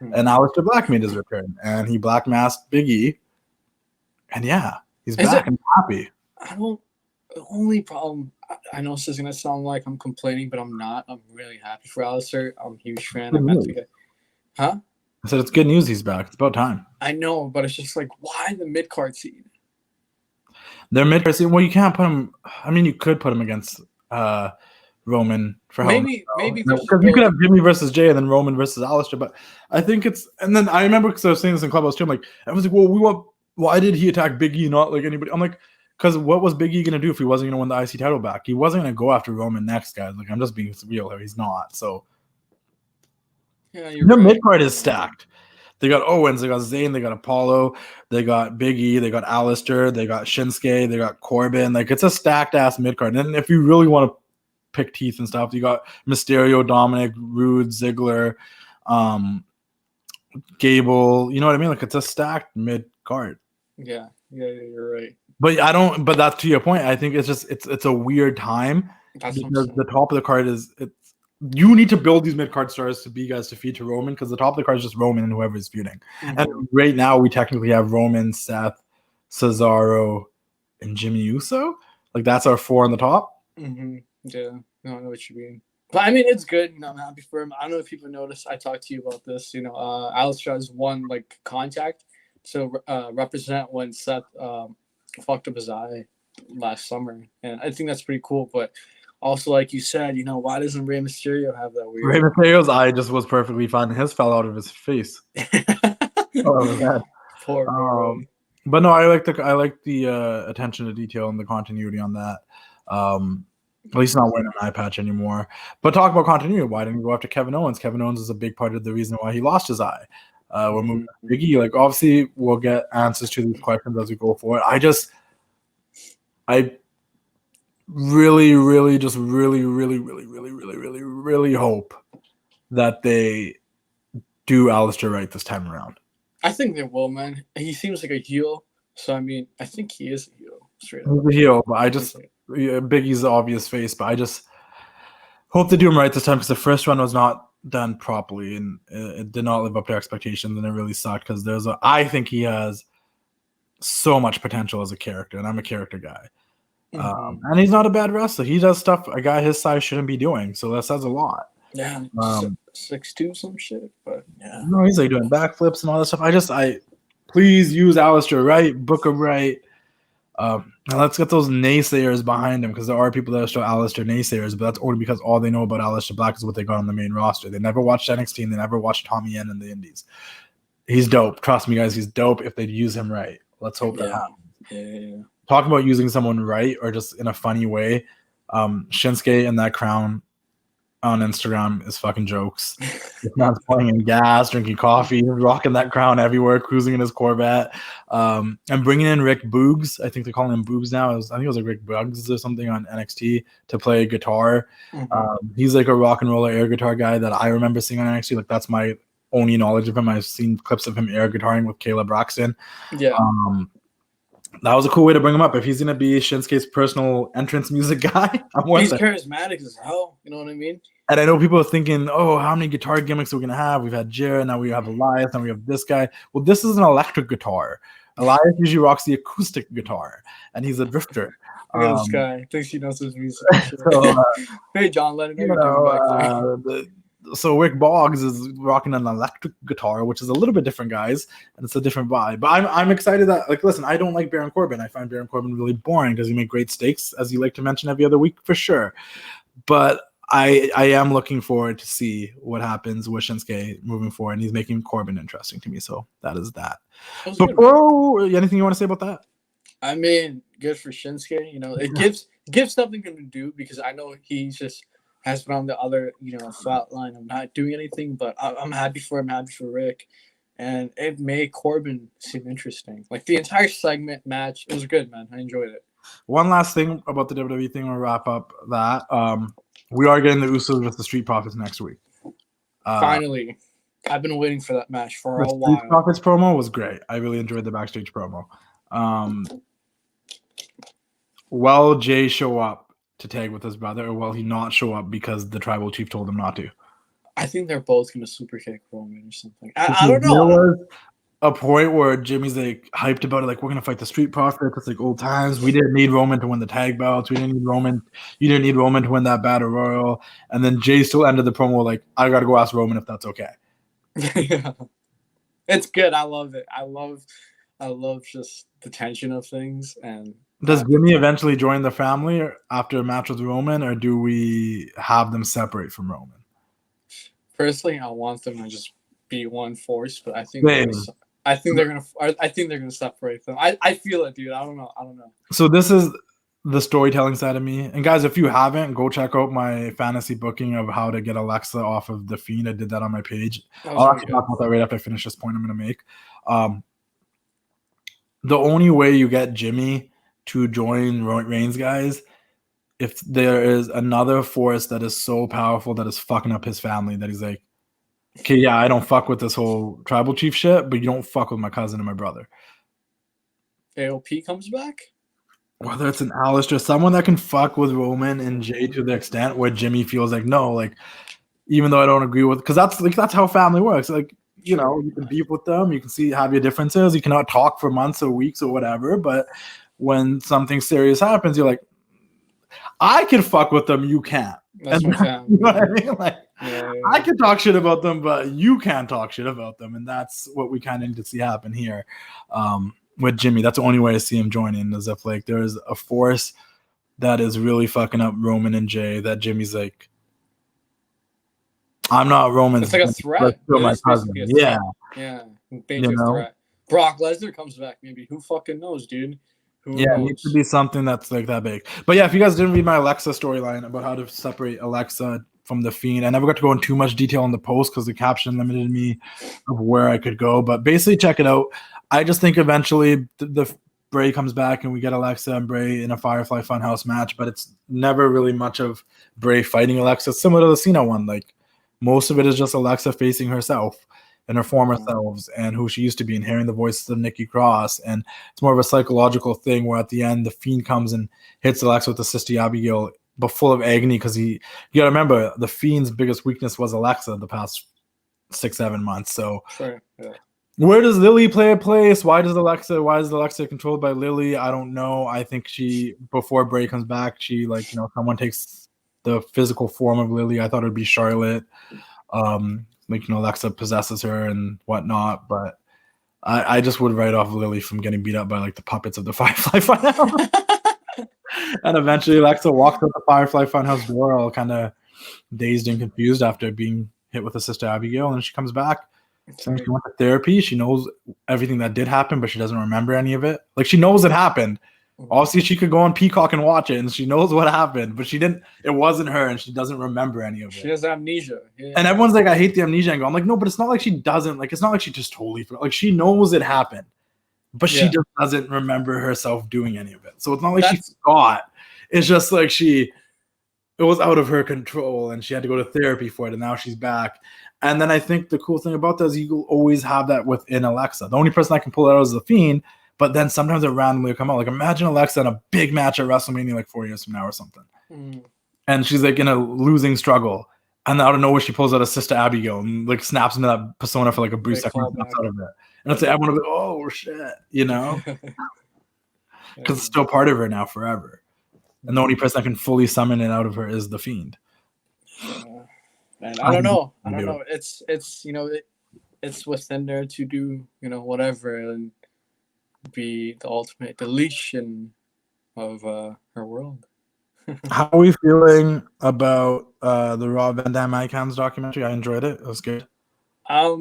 And Aleister Black made his return, and he black masked Big E. And yeah, he's back and happy. The only problem, I know this is gonna sound like I'm complaining, but I'm not. I'm really happy for Aleister. I'm a huge fan. Huh? I said it's good news he's back. It's about time. I know, but it's just like, why the mid card seed? Their mid card seed. Well, you can't put him. I mean, you could put him against Roman for maybe because you could have Jimmy versus Jay and then Roman versus Aleister. But I think it's, and then I remember because I was saying this in Clubhouse too. I'm like, I was like, well, why did he attack Big E, not like anybody? I'm like, because what was Big E gonna do if he wasn't gonna win the IC title back? He wasn't gonna go after Roman next, guys. Like, I'm just being real here. He's not. So yeah, the mid card is stacked. They got Owens, they got Zayn, they got Apollo, they got Big E, they got Aleister, they got Shinsuke, they got Corbin. Like, it's a stacked ass mid card. And if you really want to pick teeth and stuff, you got Mysterio, Dominic, Rude, Ziggler, Gable. You know what I mean? Like, it's a stacked mid card. Yeah, you're right. But but that's to your point. I think it's just it's a weird time because the top of the card you need to build these mid card stars to be guys to feed to Roman, because the top of the card is just Roman and whoever is feuding. Mm-hmm. And right now we technically have Roman, Seth, Cesaro, and Jimmy Uso. Like, that's our 4 on the top. Mm-hmm. Yeah, no, I know what you mean. But I mean, it's good. I'm happy for him. I don't know if people noticed. I talked to you about this. Aleister has one contact to represent when Seth fucked up his eye last summer, and I think that's pretty cool. But also, like you said, why doesn't Rey Mysterio have that weird? Rey Mysterio's eye just was perfectly fine. His fell out of his face. Poor but no, I like the attention to detail and the continuity on that. At least not wearing an eye patch anymore. But talk about continuity. Why didn't we go after Kevin Owens? Kevin Owens is a big part of the reason why he lost his eye. We're moving to Big E. Like, obviously, we'll get answers to these questions as we go forward. I really, really, just really, really, really, really, really, really, really hope that they do Aleister right this time around. I think they will, man. He seems like a heel, so I mean, I think he is a heel. Straight up. He's a heel, but Big E's the obvious face, but I just hope they do him right this time, because the first run was not done properly and it did not live up to expectations, and it really sucked because I think he has so much potential as a character, and I'm a character guy. And he's not a bad wrestler. He does stuff a guy his size shouldn't be doing, so that says a lot. Yeah, 6'2" some shit, but yeah. No, he's like doing backflips and all that stuff. Please use Aleister right, book him right. And let's get those naysayers behind him, because there are people that are still Aleister naysayers, but that's only because all they know about Aleister Black is what they got on the main roster. They never watched NXT, and they never watched Tommy Yen in the Indies. He's dope. Trust me, guys, he's dope if they use him right. Let's hope that happens. Yeah. Talking about using someone right or just in a funny way, Shinsuke and that crown on Instagram is fucking jokes. He's not playing in gas, drinking coffee, rocking that crown everywhere, cruising in his Corvette, and bringing in Rick Boogs. I think they're calling him Boogs now. I think it was like Rick Boogs or something on NXT to play guitar. Mm-hmm. He's like a rock and roller air guitar guy that I remember seeing on NXT. Like, that's my only knowledge of him. I've seen clips of him air guitaring with Kayla Braxton. Yeah. That was a cool way to bring him up. If he's going to be Shinsuke's personal entrance music guy, he's charismatic as hell. You know what I mean? And I know people are thinking, oh, how many guitar gimmicks are we going to have? We've had Jared, now we have Elias, now we have this guy. Well, this is an electric guitar. Elias usually rocks the acoustic guitar, and he's a drifter. This guy thinks he knows his music. So, hey, John, let him know. So Rick Boggs is rocking an electric guitar, which is a little bit different, guys, and it's a different vibe. But I'm excited that, like, listen, I don't like Baron Corbin. I find Baron Corbin really boring. Does he make great stakes, as you like to mention every other week? For sure. But I am looking forward to see what happens with Shinsuke moving forward, and he's making Corbin interesting to me. So that is that. Anything you want to say about that? I mean, good for Shinsuke. It gives something to do, because I know he's just has been on the other, flat line of not doing anything, but I'm happy for him, happy for Rick. And it made Corbin seem interesting. Like, the entire segment match, it was good, man. I enjoyed it. One last thing about the WWE thing, we'll wrap up that. We are getting the Usos with the Street Profits next week. Finally. I've been waiting for that match for a while. The Street Profits promo was great. I really enjoyed the backstage promo. Will Jay show up to tag with his brother, or will he not show up because the tribal chief told him not to? I think they're both gonna super kick Roman or something. I don't know. There was a point where Jimmy's like hyped about it, like we're gonna fight the Street Profits. It's like old times. We didn't need Roman to win the tag belts. We didn't need Roman. You didn't need Roman to win that Battle Royal. And then Jay still ended the promo like, I gotta go ask Roman if that's okay. Yeah. It's good. I love it. I love just the tension of things. And does Jimmy eventually join the family after a match with Roman, or do we have them separate from Roman? Personally, I want them to just be one force, but I think they're gonna separate them. I feel it, dude. I don't know. So this is the storytelling side of me. And guys, if you haven't, go check out my fantasy booking of how to get Alexa off of the Fiend. I did that on my page. I'll actually talk about that right after I finish this point I'm going to make. The only way you get Jimmy to join Reigns, guys, if there is another force that is so powerful that is fucking up his family, that he's like, okay, yeah, I don't fuck with this whole tribal chief shit, but you don't fuck with my cousin and my brother. AOP comes back? Whether it's an Aleister, someone that can fuck with Roman and Jay to the extent where Jimmy feels like, no, like, even though I don't agree with, because that's how family works. Like, you know, you can beef with them, you can have your differences, you cannot talk for months or weeks or whatever, but when something serious happens, you're like, I can fuck with them, you can't. That's my family. You know what I mean? Like, I can talk shit about them, but you can't talk shit about them, and that's what we kind of need to see happen here. With Jimmy, that's the only way I see him joining, is if like there is a force that is really fucking up Roman and Jay, that Jimmy's like, I'm not Roman. It's like a threat. My cousin. Yeah. Dangerous threat. Brock Lesnar comes back, maybe. Who fucking knows, dude? Who knows? It needs to be something that's like that big. But yeah, if you guys didn't read my Alexa storyline about how to separate Alexa from the Fiend, I never got to go in too much detail in the post because the caption limited me of where I could go. But basically, check it out. I just think eventually the Bray comes back and we get Alexa and Bray in a Firefly Funhouse match, but it's never really much of Bray fighting Alexa. It's similar to the Cena one. Like, most of it is just Alexa facing herself and her former selves and who she used to be, and hearing the voices of Nikki Cross. And it's more of a psychological thing where at the end the Fiend comes and hits Alexa with the Sister Abigail, but full of agony, because you got to remember the Fiend's biggest weakness was Alexa the past 6-7 months. So where does Lily play a place? Why is Alexa controlled by Lily? I don't know. I think before Bray comes back, someone takes the physical form of Lily. I thought it would be Charlotte. Alexa possesses her and whatnot, but I just would write off Lily from getting beat up by like the puppets of the Firefly Funhouse. And eventually Alexa walks out the Firefly Funhouse door all kind of dazed and confused after being hit with a Sister Abigail, and then she comes back. So she went to therapy. She knows everything that did happen, but she doesn't remember any of it. Like, she knows it happened. Obviously, she could go on Peacock and watch it, and she knows what happened, but she didn't. It wasn't her, and she doesn't remember any of it. She has amnesia. Yeah. And everyone's like, I hate the amnesia angle. I'm like, no, but it's not like she doesn't. Like, it's not like she just totally forgot. Like, she knows it happened, but she just doesn't remember herself doing any of it. So it's not like she forgot. It's just like it was out of her control, and she had to go to therapy for it, and now she's back. And then I think the cool thing about that is you always have that within Alexa. The only person that can pull it out is the Fiend, but then sometimes it randomly will come out. Like, imagine Alexa in a big match at WrestleMania like 4 years from now or something. And she's like in a losing struggle. And out of nowhere, she pulls out a Sister Abigail and like snaps into that persona for like a brief second out of it. And it's like, everyone will be, oh, shit, you know? Because it's still part of her now forever. And the only person that can fully summon it out of her is the Fiend. Man, I don't know. It's it's within there to do, whatever, and be the ultimate deletion of her world. How are we feeling about the Raw Van Damme Icons documentary? I enjoyed it. It was good. A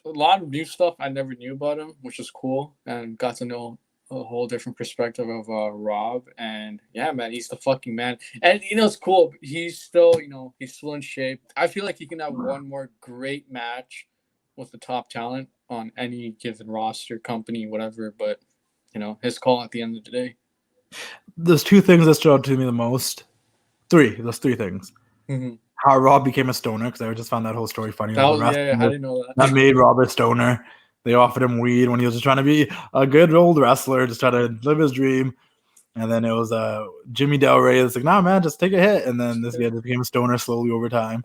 lot of new stuff I never knew about him, which is cool, and got to know a whole different perspective of Rob. And yeah, man, he's the fucking man. And it's cool. He's still, he's still in shape. I feel like he can have one more great match with the top talent on any given roster, company, whatever. But his call at the end of the day. There's two things that stood out to me the most. There's three things. Mm-hmm. How Rob became a stoner, because I just found that whole story funny. I didn't know that. That made Rob a stoner. They offered him weed when he was just trying to be a good old wrestler, just trying to live his dream. And then it was Jimmy Del Rey. It's like, nah, man, just take a hit. And then this guy just became a stoner slowly over time.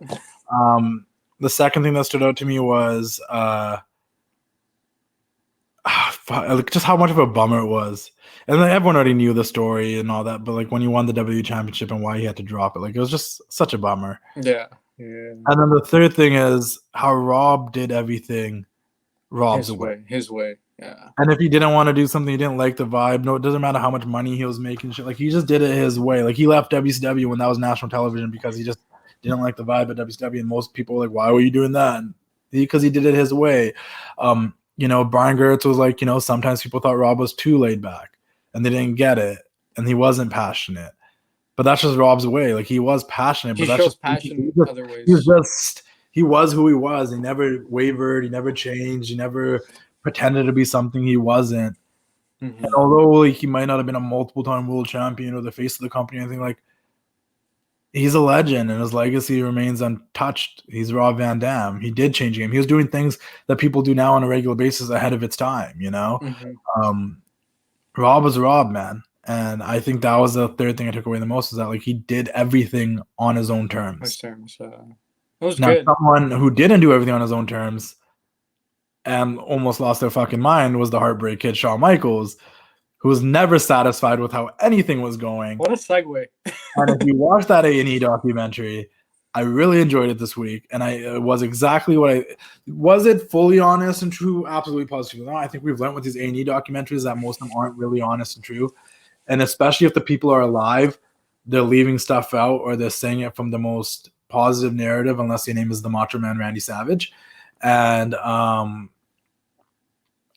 The second thing that stood out to me was just how much of a bummer it was. And like, everyone already knew the story and all that, but like when he won the WWE Championship and why he had to drop it, like it was just such a bummer. Yeah. And then the third thing is how Rob did everything Rob's way. His way. Yeah. And if he didn't want to do something, he didn't like the vibe. No, it doesn't matter how much money he was making. Shit, like he just did it his way. Like he left WCW when that was national television because he just didn't like the vibe at WCW. And most people were like, "Why were you doing that?" Because he did it his way. Brian Gertz was like, sometimes people thought Rob was too laid back, and they didn't get it, and he wasn't passionate. But that's just Rob's way. Like he was passionate, but that's just passion other ways. He was who he was. He never wavered. He never changed. He never pretended to be something he wasn't. Mm-hmm. And although he might not have been a multiple-time world champion or the face of the company or anything, like he's a legend and his legacy remains untouched. He's Rob Van Dam. He did change the game. He was doing things that people do now on a regular basis ahead of its time. Mm-hmm. Rob was Rob, man. And I think that was the third thing I took away the most is that like he did everything on his own terms. That was now, good. Someone who didn't do everything on his own terms and almost lost their fucking mind was the Heartbreak Kid, Shawn Michaels, who was never satisfied with how anything was going. What a segue. And if you watch that A&E documentary, I really enjoyed it this week. And it was exactly what was it fully honest and true? Absolutely positive. No, I think we've learned with these A&E documentaries that most of them aren't really honest and true. And especially if the people are alive, they're leaving stuff out or they're saying it from the most positive narrative, unless your name is the Macho Man Randy Savage. And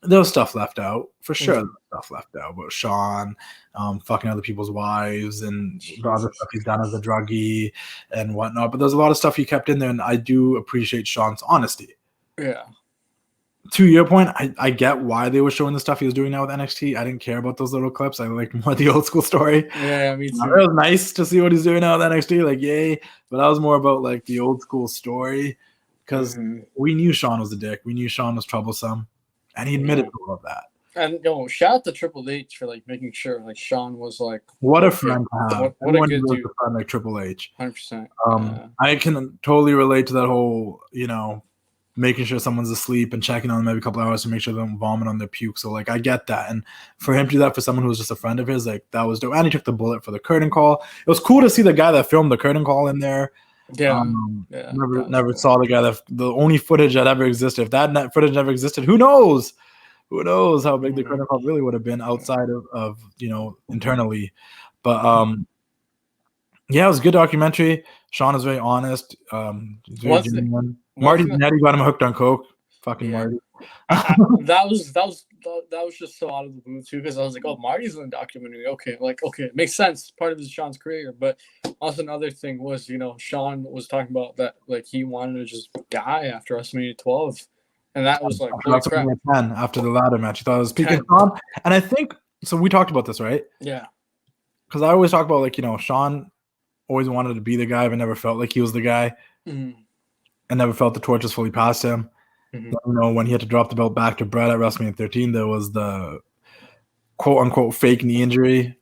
there was stuff left out for sure. Mm-hmm. Stuff left out about Shawn fucking other people's wives and the other stuff he's done as a druggie and whatnot. But there's a lot of stuff he kept in there, and I do appreciate Shawn's honesty. Yeah. To your point, I get why they were showing the stuff he was doing now with NXT. I didn't care about those little clips. I like more the old school story. Yeah, me too. It was nice to see what he's doing now with NXT. Like, yay. But that was more about like the old school story because we knew Shawn was a dick. We knew Shawn was troublesome. And he admitted to all of that. And shout out to Triple H for like making sure like Shawn was like what a friend to have. What a good dude. Friend like Triple H. 100%. I can totally relate to that whole, making sure someone's asleep and checking on them every couple of hours to make sure they don't vomit on their puke. So like I get that. And for him to do that for someone who was just a friend of his, like that was dope. And he took the bullet for the curtain call. It was cool to see the guy that filmed the curtain call in there. Yeah. Never saw the guy the only footage that ever existed. If that footage never existed, who knows? Who knows how big the curtain call really would have been outside of internally. But it was a good documentary. Shawn is very honest. Very genuine. Marty Jannetty got him hooked on coke. Fucking Marty. that was just so out of the blue too, because I was like, oh, Marty's in the documentary. Okay, it makes sense. Part of Shawn's career. But also another thing was, Shawn was talking about that like he wanted to just die after WrestleMania 12. And that was like WrestleMania 10 after the ladder match. He thought it was peaking Shawn. And I think so we talked about this, right? Yeah. Because I always talk about like, Shawn always wanted to be the guy, but never felt like he was the guy. Mm-hmm. And never felt the torch was fully past him. Mm-hmm. When he had to drop the belt back to Brett at WrestleMania 13, there was the quote-unquote fake knee injury,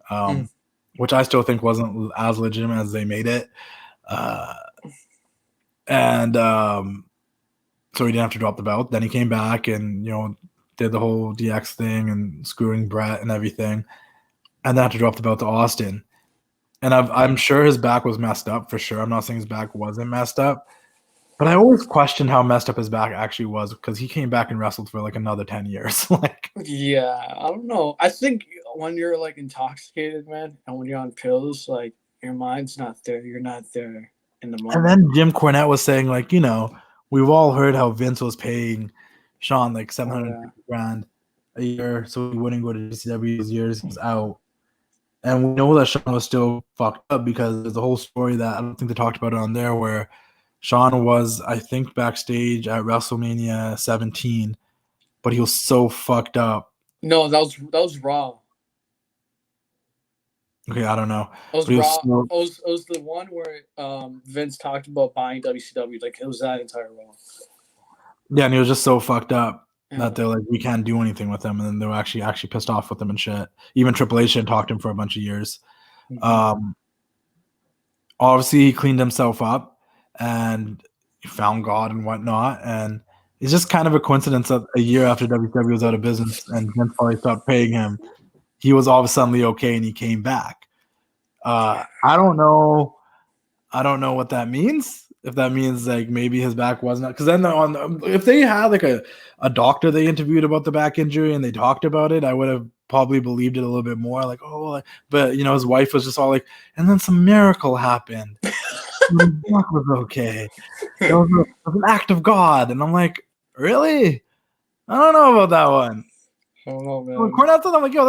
which I still think wasn't as legitimate as they made it. So he didn't have to drop the belt. Then he came back and, did the whole DX thing and screwing Brett and everything. And then had to drop the belt to Austin. And I'm sure his back was messed up for sure. I'm not saying his back wasn't messed up. But I always questioned how messed up his back actually was because he came back and wrestled for like another 10 years. Yeah, I don't know. I think when you're like intoxicated, man, and when you're on pills, like your mind's not there. You're not there in the moment. And then Jim Cornette was saying like, we've all heard how Vince was paying Shawn like $750,000 a year so he wouldn't go to GCW his years he was out. And we know that Shawn was still fucked up because there's a whole story that I don't think they talked about it on there where Shawn was, I think, backstage at WrestleMania 17, but he was so fucked up. No, that was Raw. Okay, I don't know. It was Raw. It was the one where Vince talked about buying WCW. Like, it was that entire Raw. Yeah, and he was just so fucked up that they're like, we can't do anything with him. And then they were actually pissed off with him and shit. Even Triple H had talked to him for a bunch of years. Mm-hmm. Obviously, he cleaned himself up. And found God and whatnot. And it's just kind of a coincidence that a year after WWE was out of business and Vince probably stopped paying him, he was all of a sudden okay and he came back. I don't know what that means. If that means like maybe his back wasn't, because then if they had like a doctor they interviewed about the back injury and they talked about it, I would have probably believed it a little bit more. Like, but his wife was just all like, and then some miracle happened. His back was okay. It was an act of God, and I'm like, really? I don't know about that one. I don't know, man. When Cornette said, I'm like, yo,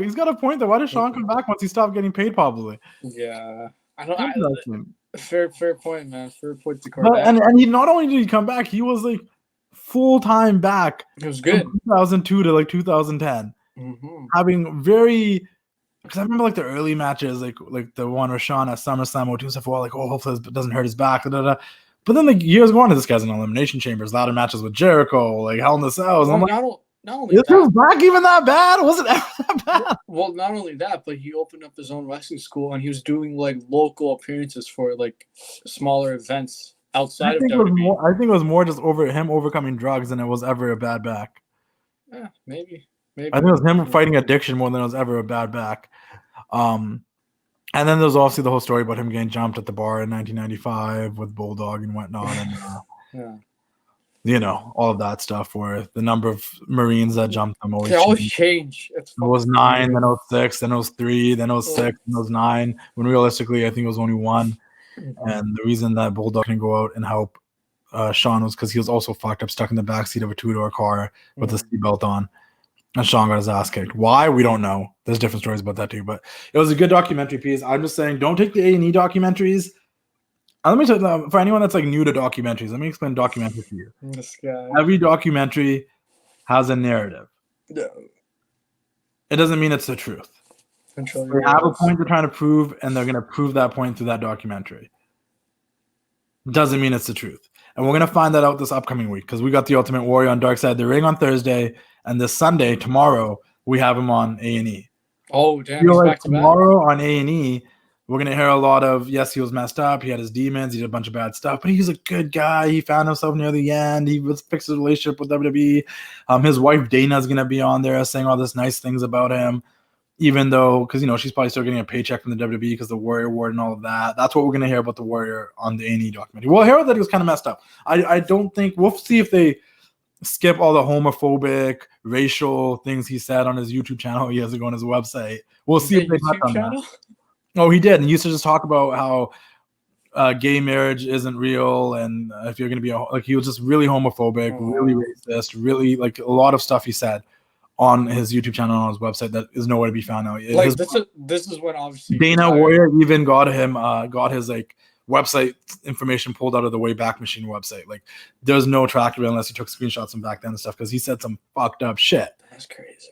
he's got a point there. Why does Shawn come back once he stopped getting paid? Probably. Yeah, I don't. Fair point, man. Fair point to Cornette. And he not only did he come back, he was like full time back. It was good. From 2002 to like 2010, having very. Because I remember like the early matches, like the one with Shawn at SummerSlam, 02 like, hopefully it doesn't hurt his back. But then like years go on, this guy's in Elimination Chambers, ladder matches with Jericho, like Hell in the Cells. Well, I'm like, not only is his back even that bad? Was it ever that bad? Well, not only that, but he opened up his own wrestling school and he was doing like local appearances for like smaller events outside of WWE. I think it was more just him overcoming drugs than it was ever a bad back. Yeah, maybe. I think it was him fighting addiction more than it was ever a bad back. And then there's obviously the whole story about him getting jumped at the bar in 1995 with Bulldog and whatnot, and all of that stuff. Where the number of Marines that jumped them always change. It was 9, then it was 6, then it was 3, then it was 6, then it was 9. When realistically, I think it was only 1. And the reason that Bulldog can go out and help Shawn was because he was also fucked up, stuck in the backseat of a 2-door car with a seatbelt on. And Shawn got his ass kicked. Why? We don't know. There's different stories about that too. But it was a good documentary piece. I'm just saying, don't take the A&E documentaries. Let me tell you, for anyone that's like new to documentaries, let me explain documentary for you. This guy. Every documentary has a narrative. No. It doesn't mean it's the truth. They have a point they're trying to prove, and they're going to prove that point through that documentary. Doesn't mean it's the truth. And we're going to find that out this upcoming week because we got the Ultimate Warrior on Dark Side of the Ring on Thursday, and this Sunday, tomorrow, we have him on A&E. Oh, damn. Tomorrow on A&E, we're going to hear a lot of, yes, he was messed up. He had his demons. He did a bunch of bad stuff, but he's a good guy. He found himself near the end. He fixed his relationship with WWE. His wife, Dana, is going to be on there saying all this nice things about him, even though, because, she's probably still getting a paycheck from the WWE because the Warrior Award and all of that. That's what we're going to hear about the Warrior on the A&E documentary. We'll hear that he was kind of messed up. I don't think, we'll see if they skip all the homophobic, racial things he said on his YouTube channel. He has to go on his website. We'll see if they touch on that. Oh, he did. And he used to just talk about how gay marriage isn't real, and if you're going to be he was just really homophobic, really racist, really like a lot of stuff he said on his YouTube channel and on his website that is nowhere to be found now. Like this is when obviously Dana Warrior even got his like website information pulled out of the Wayback Machine website. Like there's no tracker unless he took screenshots from back then and stuff because he said some fucked up shit. That's crazy.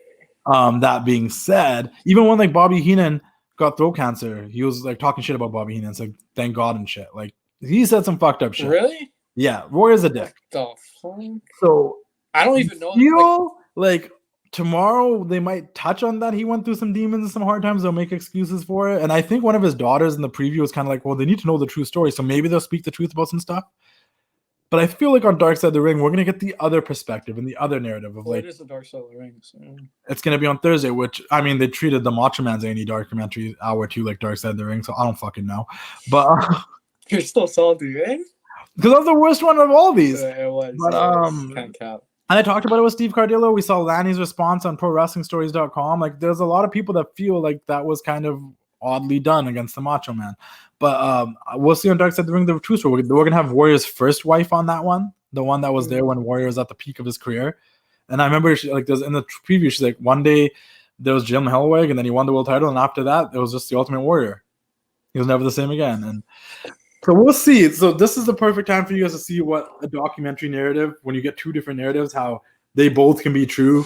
That being said, even when like Bobby Heenan got throat cancer, he was like talking shit about Bobby Heenan. It's like thank God and shit. Like he said some fucked up shit. Really? Yeah, Warrior's a dick. The fuck? So I don't even know. Like tomorrow they might touch on that. He went through some demons and some hard times. They'll make excuses for it. And I think one of his daughters in the preview was kind of like, well, they need to know the true story. So maybe they'll speak the truth about some stuff. But I feel like on Dark Side of the Ring, we're going to get the other perspective and the other narrative of like. It is the Dark Side of the Ring. So. It's going to be on Thursday, which, I mean, they treated the Macho Man's A&E documentary hour 2 like Dark Side of the Ring. So I don't fucking know. But. You're still salty, eh? Because that was the worst one of all these. It was. But, can't count. And I talked about it with Steve Cardillo. We saw Lanny's response on ProWrestlingStories.com. Like, there's a lot of people that feel like that was kind of oddly done against the Macho Man. But we'll see on Dark Side of the Ring the true story. We're going to have Warrior's first wife on that one, the one that was there when Warrior was at the peak of his career. And I remember, there's in the preview, she's like, one day there was Jim Hellwig, and then he won the world title, and after that, it was just the Ultimate Warrior. He was never the same again. And so we'll see. So this is the perfect time for you guys to see what a documentary narrative, when you get two different narratives, how they both can be true.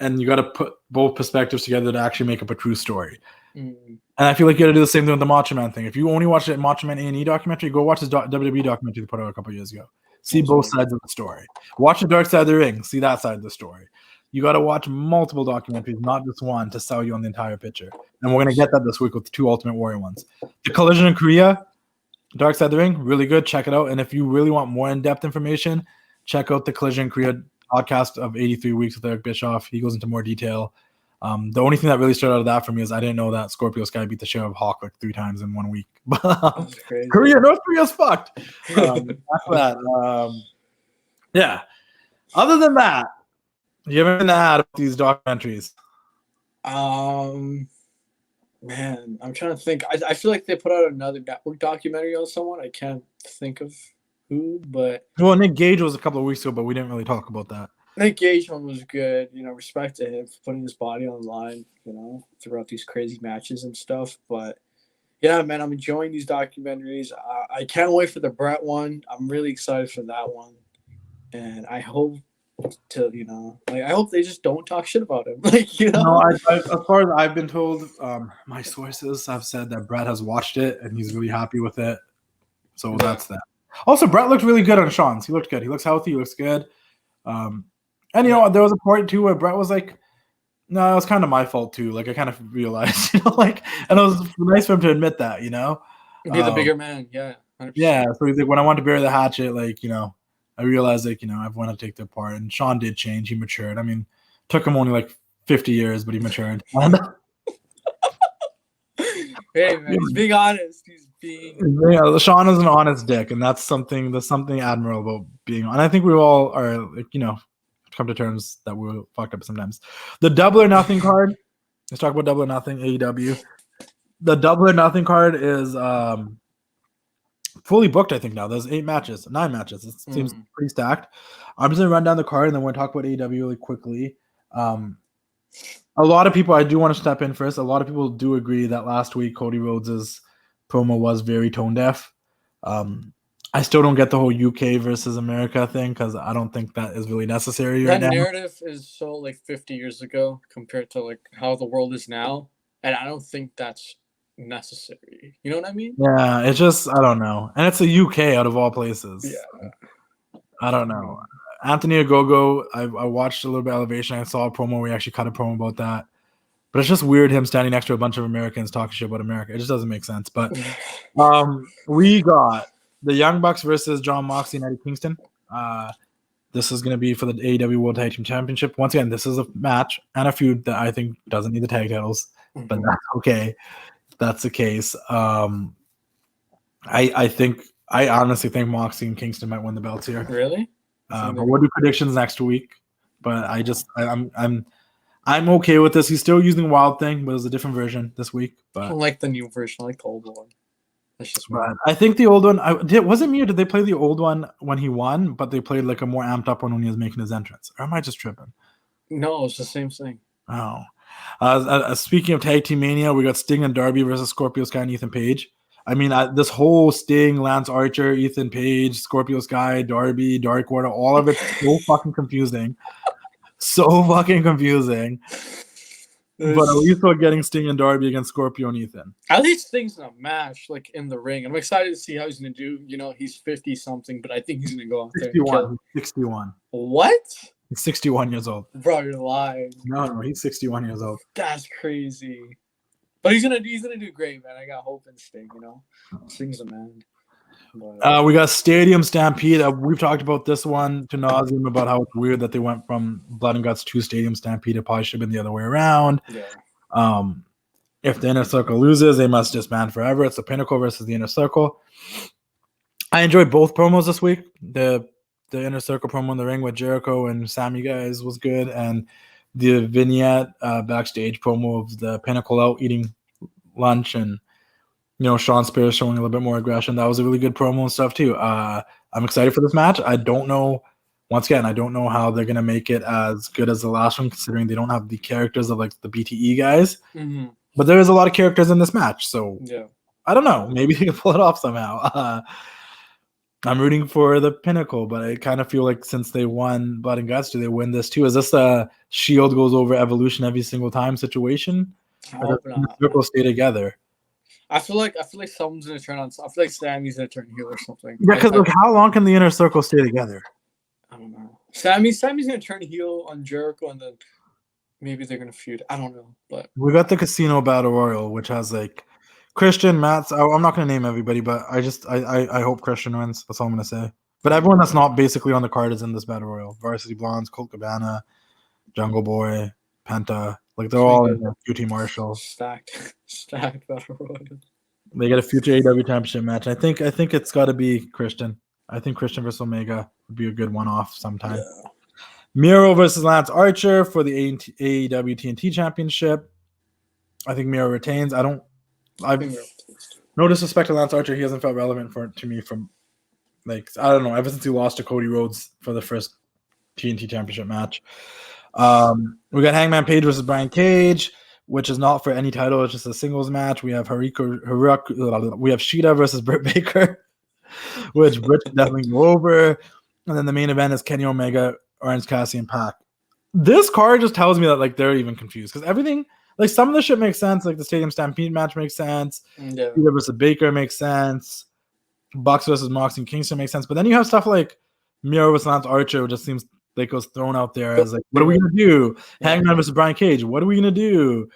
And you got to put both perspectives together to actually make up a true story. And I feel like you got to do the same thing with the Macho Man thing. If you only watch the Macho Man A&E documentary, go watch his WWE documentary they put out a couple years ago. See both sides of the story. Watch the Dark Side of the Ring. See that side of the story. You got to watch multiple documentaries, not just one, to sell you on the entire picture. And we're going to get that this week with the 2 Ultimate Warrior ones. The Collision in Korea, Dark Side of the Ring, really good. Check it out. And if you really want more in-depth information, check out the Collision Korea podcast of 83 Weeks with Eric Bischoff. He goes into more detail. The only thing that really stood out of that for me is I didn't know that Scorpio Sky beat the shit out of Hawk like 3 times in 1 week. North Korea's fucked. That's that. Yeah. Other than that, do you have anything to add about these documentaries? Man, I'm trying to think. I feel like they put out another network documentary on someone. I can't think of who, but Nick Gage was a couple of weeks ago, but we didn't really talk about that. Nick Gage one was good. Respect to him for putting his body on the line, throughout these crazy matches and stuff. But yeah, man, I'm enjoying these documentaries. I can't wait for the Brett one. I'm really excited for that one, and I hope I hope they just don't talk shit about him. No, as far as I've been told, my sources have said that Brett has watched it and he's really happy with it. So that's that. Also, Brett looked really good on Shawn's. He looked good. He looks healthy. He looks good. And there was a point too where Brett was like, "No, it was kind of my fault too." Like I kind of realized, and it was nice for him to admit that, Be the bigger man, yeah. 100%. Yeah. So he's like, when I wanted to bury the hatchet, I realized I want to take their part. And Shawn did change. He matured. I mean, took him only 50 years, but he matured. Hey man, he's being honest. Shawn is an honest dick, and there's something admirable about being on. I think we all are come to terms that we're fucked up sometimes. The Double or Nothing card. Let's talk about Double or Nothing, AEW. The Double or Nothing card is fully booked, I think now. There's 9 matches. It seems pretty stacked. I'm just gonna run down the card and then we're gonna talk about AEW really quickly. A lot of people, I do want to step in first. A lot of people do agree that last week Cody Rhodes's promo was very tone deaf. I still don't get the whole UK versus America thing because I don't think that is really necessary right now. That narrative is so 50 years ago compared to how the world is now, and I don't think that's necessary. You know what I mean? Yeah, it's just I don't know, and it's the UK out of all places. Yeah, I don't know. Anthony Ogogo, I watched a little bit of Elevation. I saw a promo. We actually cut a promo about that. But it's just weird him standing next to a bunch of Americans talking shit about America. It just doesn't make sense. But we got the Young Bucks versus John Moxley and Eddie Kingston. This is going to be for the AEW World Tag Team Championship. Once again, this is a match and a feud that I think doesn't need the tag titles. But that's okay. If that's the case. I honestly think Moxley and Kingston might win the belts here. Really? But we'll do predictions next week. But I'm okay with this. He's still using Wild Thing, but it's a different version this week. But I don't like the new version. I like the old one. That's just right. I think the old one. Was it me or did they play the old one when he won? But they played a more amped up one when he was making his entrance. Or am I just tripping? No, it's the same thing. Oh. Speaking of Tag Team Mania, we got Sting and Darby versus Scorpio Sky and Ethan Page. I mean, this whole Sting, Lance Archer, Ethan Page, Scorpio Sky, Darby, Dark Order, all of it's so fucking confusing. So fucking confusing. But at least we're getting Sting and Darby against Scorpio and Ethan. At least Sting's in a match, in the ring. I'm excited to see how he's going to do. He's 50-something, but I think he's going to go out there 61. 61. What? He's 61 years old. Bro, you're lying. No, he's 61 years old. That's crazy. But he's gonna do great, man. I got hope in Sting, Sting's a man. But, we got Stadium Stampede. We've talked about this one to nauseam about how it's weird that they went from Blood and Guts to Stadium Stampede. It probably should have been the other way around. Yeah. If the Inner Circle loses, they must disband forever. It's the Pinnacle versus the Inner Circle. I enjoyed both promos this week. The Inner Circle promo in the ring with Jericho and Sammy guys was good, and the vignette backstage promo of the Pinnacle out eating lunch and Sean Spears showing a little bit more aggression. That was a really good promo and stuff too. I'm excited for this match. I don't know how they're gonna make it as good as the last one, considering they don't have the characters of the BTE guys. Mm-hmm. But there is a lot of characters in this match, so yeah, I don't know. Maybe they can pull it off somehow. I'm rooting for the Pinnacle, but I kind of feel like since they won Blood and Guts, do they win this too? Is this a Shield goes over Evolution every single time situation? Or does the Circle stay together? I feel like someone's gonna turn on. I feel like Sammy's gonna turn heel or something. Yeah, because how long can the Inner Circle stay together? I don't know. Sammy's gonna turn heel on Jericho, and then maybe they're gonna feud. I don't know, but we got the Casino Battle Royal, which has Christian, Matt's. I'm not going to name everybody, but I hope Christian wins. That's all I'm going to say. But everyone that's not basically on the card is in this battle royal. Varsity Blondes, Colt Cabana, Jungle Boy, Penta. Like they're all in there. QT Marshall. Stacked battle royal. They get a future AEW championship match. I think it's got to be Christian. I think Christian versus Omega would be a good one-off sometime. Yeah. Miro versus Lance Archer for the AEW TNT Championship. I think Miro retains. I've no disrespect to Lance Archer. He hasn't felt relevant to me from, like, I don't know, ever since he lost to Cody Rhodes for the first TNT Championship match. We got Hangman Page versus Brian Cage, which is not for any title. It's just a singles match. We have we have Shida versus Britt Baker, which Britt should definitely go over. And then the main event is Kenny Omega, Orange Cassidy, and Pac. This card just tells me that like they're even confused because everything, like some of the shit makes sense. Like the Stadium Stampede match makes sense. Yeah. Shida versus Baker makes sense. Bucks versus Moxley and Kingston makes sense. But then you have stuff like Miro versus Lance Archer, which just seems like it was thrown out there as like, what are we gonna do? Hangman versus Brian Cage, what are we gonna do?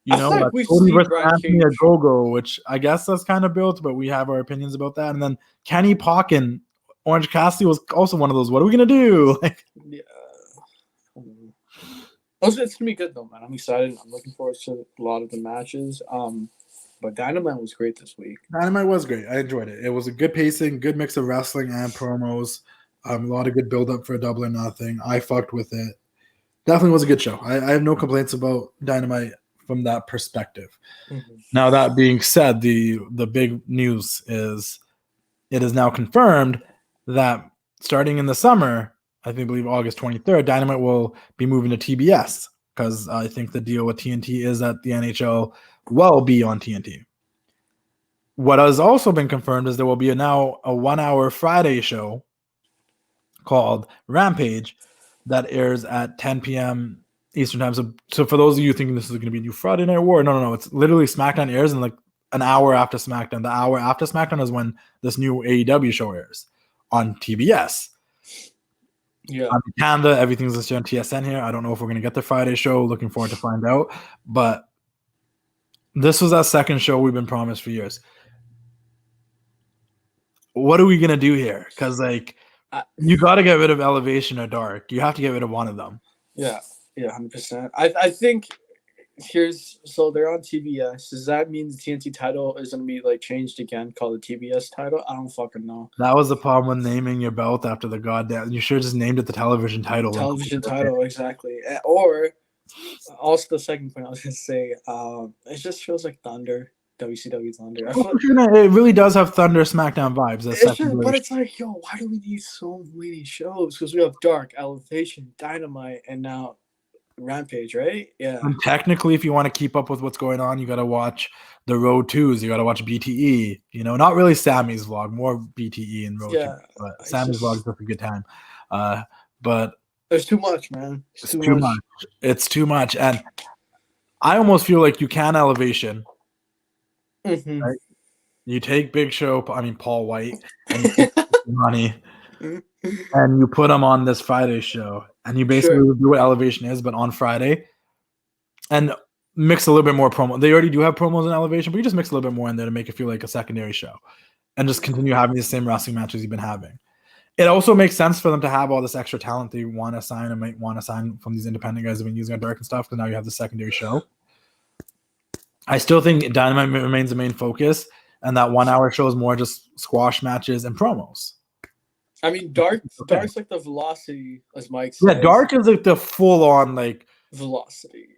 You know, like Cody versus Anthony Ogogo, which I guess that's kind of built, but we have our opinions about that. And then Kenny Pac and Orange Cassidy was also one of those. What are we gonna do? Like, yeah, it's gonna be good though, man. I'm excited. I'm looking forward to a lot of the matches. But Dynamite was great this week. Dynamite was great. I enjoyed it. It was a good pacing, good mix of wrestling and promos. A lot of good build up for a Double or Nothing. I fucked with it. Definitely was a good show. I have no complaints about Dynamite from that perspective. Mm-hmm. Now, that being said, the big news is it is now confirmed that starting in the summer, I believe August 23rd, Dynamite will be moving to TBS because I think the deal with TNT is that the NHL will be on TNT. What has also been confirmed is there will be now a 1 hour Friday show called Rampage that airs at 10 p.m. Eastern time. So for those of you thinking this is going to be a new Friday Night War, no. It's literally SmackDown airs in like an hour after SmackDown. The hour after SmackDown is when this new AEW show airs on TBS. Yeah. In Canada, everything's listed on TSN here. I don't know if we're going to get the Friday show. Looking forward to find out. But this was that second show we've been promised for years. What are we going to do here? Because like, you got to get rid of Elevation or Dark. You have to get rid of one of them. Yeah, 100%. I think so they're on TBS. Does that mean the TNT title is going to be like changed again, called the TBS title? I don't fucking know. That was the problem with naming your belt after the goddamn. You should have just named it the television title. Television title, exactly. Or also the second point I was going to say, it just feels like Thunder. WCW Thunder. It really does have Thunder SmackDown vibes. But it's like, yo, why do we need so many shows? Because we have Dark, Elevation, Dynamite, and now Rampage, right? Yeah. And technically, if you want to keep up with what's going on, you got to watch the Road 2s. You got to watch BTE. You know, not really Sammy's vlog, more BTE and Road 2. But Sammy's vlog is a good time. But there's too much, man. It's too much. It's too much. And I almost feel like you can Elevation. Mm-hmm. Right? You take Big Show, Paul White, and you take money, and you put them on this Friday show, and you basically do what Elevation is, but on Friday, and mix a little bit more promo. They already do have promos in Elevation, but you just mix a little bit more in there to make it feel like a secondary show, and just continue having the same wrestling matches you've been having. It also makes sense for them to have all this extra talent they want to sign and might want to sign from these independent guys who've been using on Dark and stuff, because now you have the secondary show. I still think Dynamite remains the main focus, and that 1 hour show is more just squash matches and promos. I mean, Dark's like the velocity, as Mike says. Yeah, Dark is like the full-on like velocity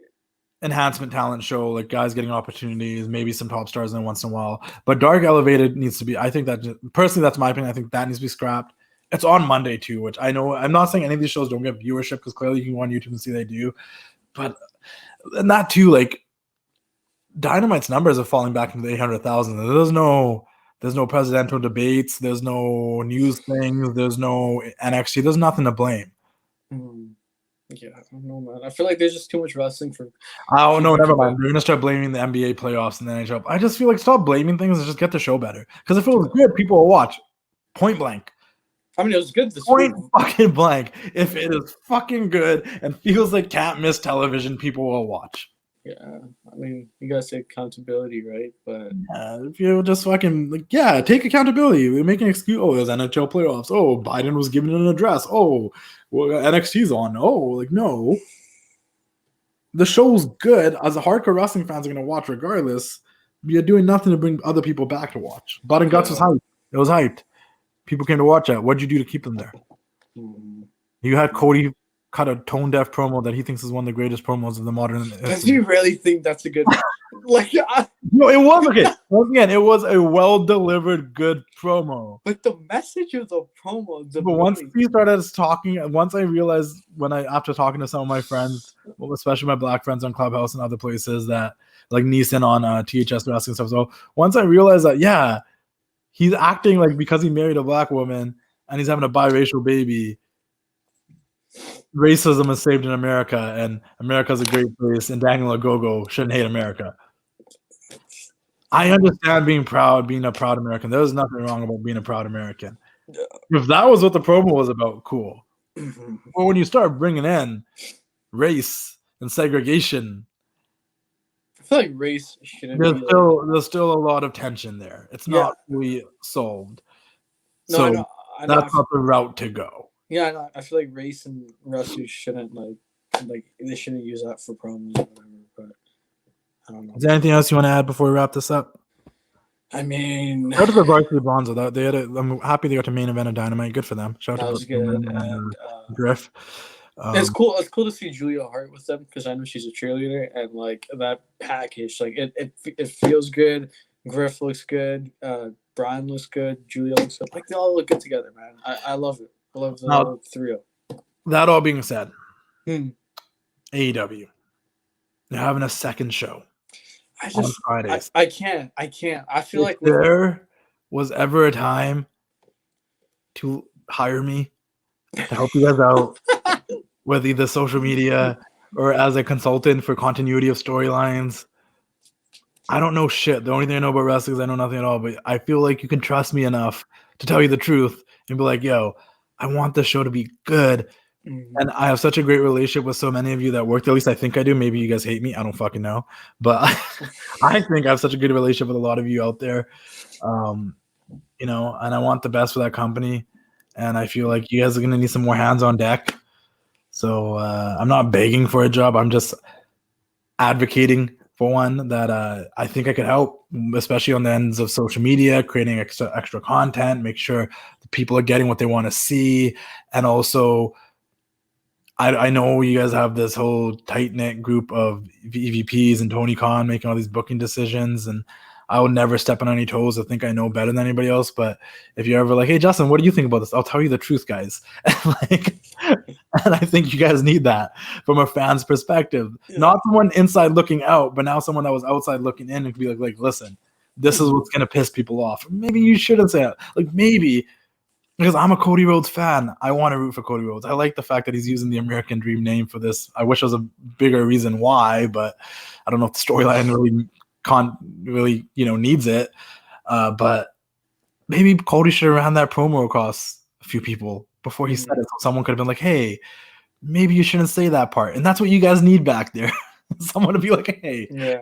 enhancement talent show, like guys getting opportunities, maybe some top stars in once in a while. But Dark Elevated needs to be. I think that personally, that's my opinion. I think that needs to be scrapped. It's on Monday too, which I know. I'm not saying any of these shows don't get viewership because clearly you can go on YouTube and see they do, but and that too, like. Dynamite's numbers are falling back into the 800,000. There's no presidential debates. There's no news things. There's no NXT. There's nothing to blame. Yeah, I don't know, man. I feel like there's just too much wrestling for. Oh no, never mind. We're gonna start blaming the NBA playoffs and the NHL. I just feel like stop blaming things and just get the show better. Because if it was good, people will watch. Point blank. I mean, it was good this week. Fucking blank. If it is fucking good and feels like can't miss television, people will watch. Yeah, I mean, you gotta say accountability, right? But if you just fucking take accountability. We make an excuse. Oh, there's NHL playoffs. Oh, Biden was given an address. Oh, well, NXT's on. Oh, like no. The show's good. As a hardcore wrestling fans are gonna watch regardless. You're doing nothing to bring other people back to watch. Blood and Guts was hyped. It was hyped. People came to watch it. What'd you do to keep them there? You had Cody cut a tone-deaf promo that he thinks is one of the greatest promos of the modern. Does he really think that's a good? No, it was okay. Once again, it was a well-delivered, good promo. But the message of the promo. But once he started talking, once I realized after talking to some of my friends, well, especially my black friends on Clubhouse and other places that like Neeson on THS wrestling stuff. So once I realized that, he's acting like because he married a black woman and he's having a biracial baby. Racism is saved in America, and America's a great place, and Daniel Ogogo shouldn't hate America. I understand being a proud American. There's nothing wrong about being a proud American. If that was what the promo was about, cool. But when you start bringing in race and segregation, I feel like race shouldn't there's still a lot of tension there. It's not really solved. No, so I know. That's not the route to go. Yeah, no, I feel like race and wrestlers shouldn't like they shouldn't use that for promos or whatever. But I don't know. Is there anything else you want to add before we wrap this up? I mean, shout out to the Varsity Bonzo. I'm happy they got to main event of Dynamite. Good for them. Shout out to good. And, Griff. It's cool. It's cool to see Julia Hart with them because I know she's a cheerleader and like that package. Like it feels good. Griff looks good. Brian looks good. Julia looks good. Like they all look good together, man. I love it. I love the trio. That all being said, AEW, they're having a second show on Fridays. I can't. I feel like there was ever a time to hire me to help you guys out with either social media or as a consultant for continuity of storylines. I don't know shit. The only thing I know about wrestling is I know nothing at all, but I feel like you can trust me enough to tell you the truth and be like, yo, I want the show to be good. And I have such a great relationship with so many of you that work. At least I think I do. Maybe you guys hate me. I don't fucking know. But I think I have such a good relationship with a lot of you out there. And I want the best for that company. And I feel like you guys are going to need some more hands on deck. So I'm not begging for a job. I'm just advocating for one that I think I could help, especially on the ends of social media, creating extra content, make sure the people are getting what they want to see. And also, I know you guys have this whole tight-knit group of EVPs and Tony Khan making all these booking decisions, and I would never step on any toes. I think I know better than anybody else. But if you're ever like, hey, Justin, what do you think about this? I'll tell you the truth, guys. And I think you guys need that from a fan's perspective. Yeah. Not someone inside looking out, but now someone that was outside looking in and could be like, listen, this is what's going to piss people off. Maybe you shouldn't say it. Like maybe because I'm a Cody Rhodes fan, I want to root for Cody Rhodes. I like the fact that he's using the American Dream name for this. I wish there was a bigger reason why, but I don't know if the storyline really needs it. But maybe Cody should have ran that promo across a few people before he said it. So someone could have been like, hey, maybe you shouldn't say that part. And that's what you guys need back there. Someone to be like, hey,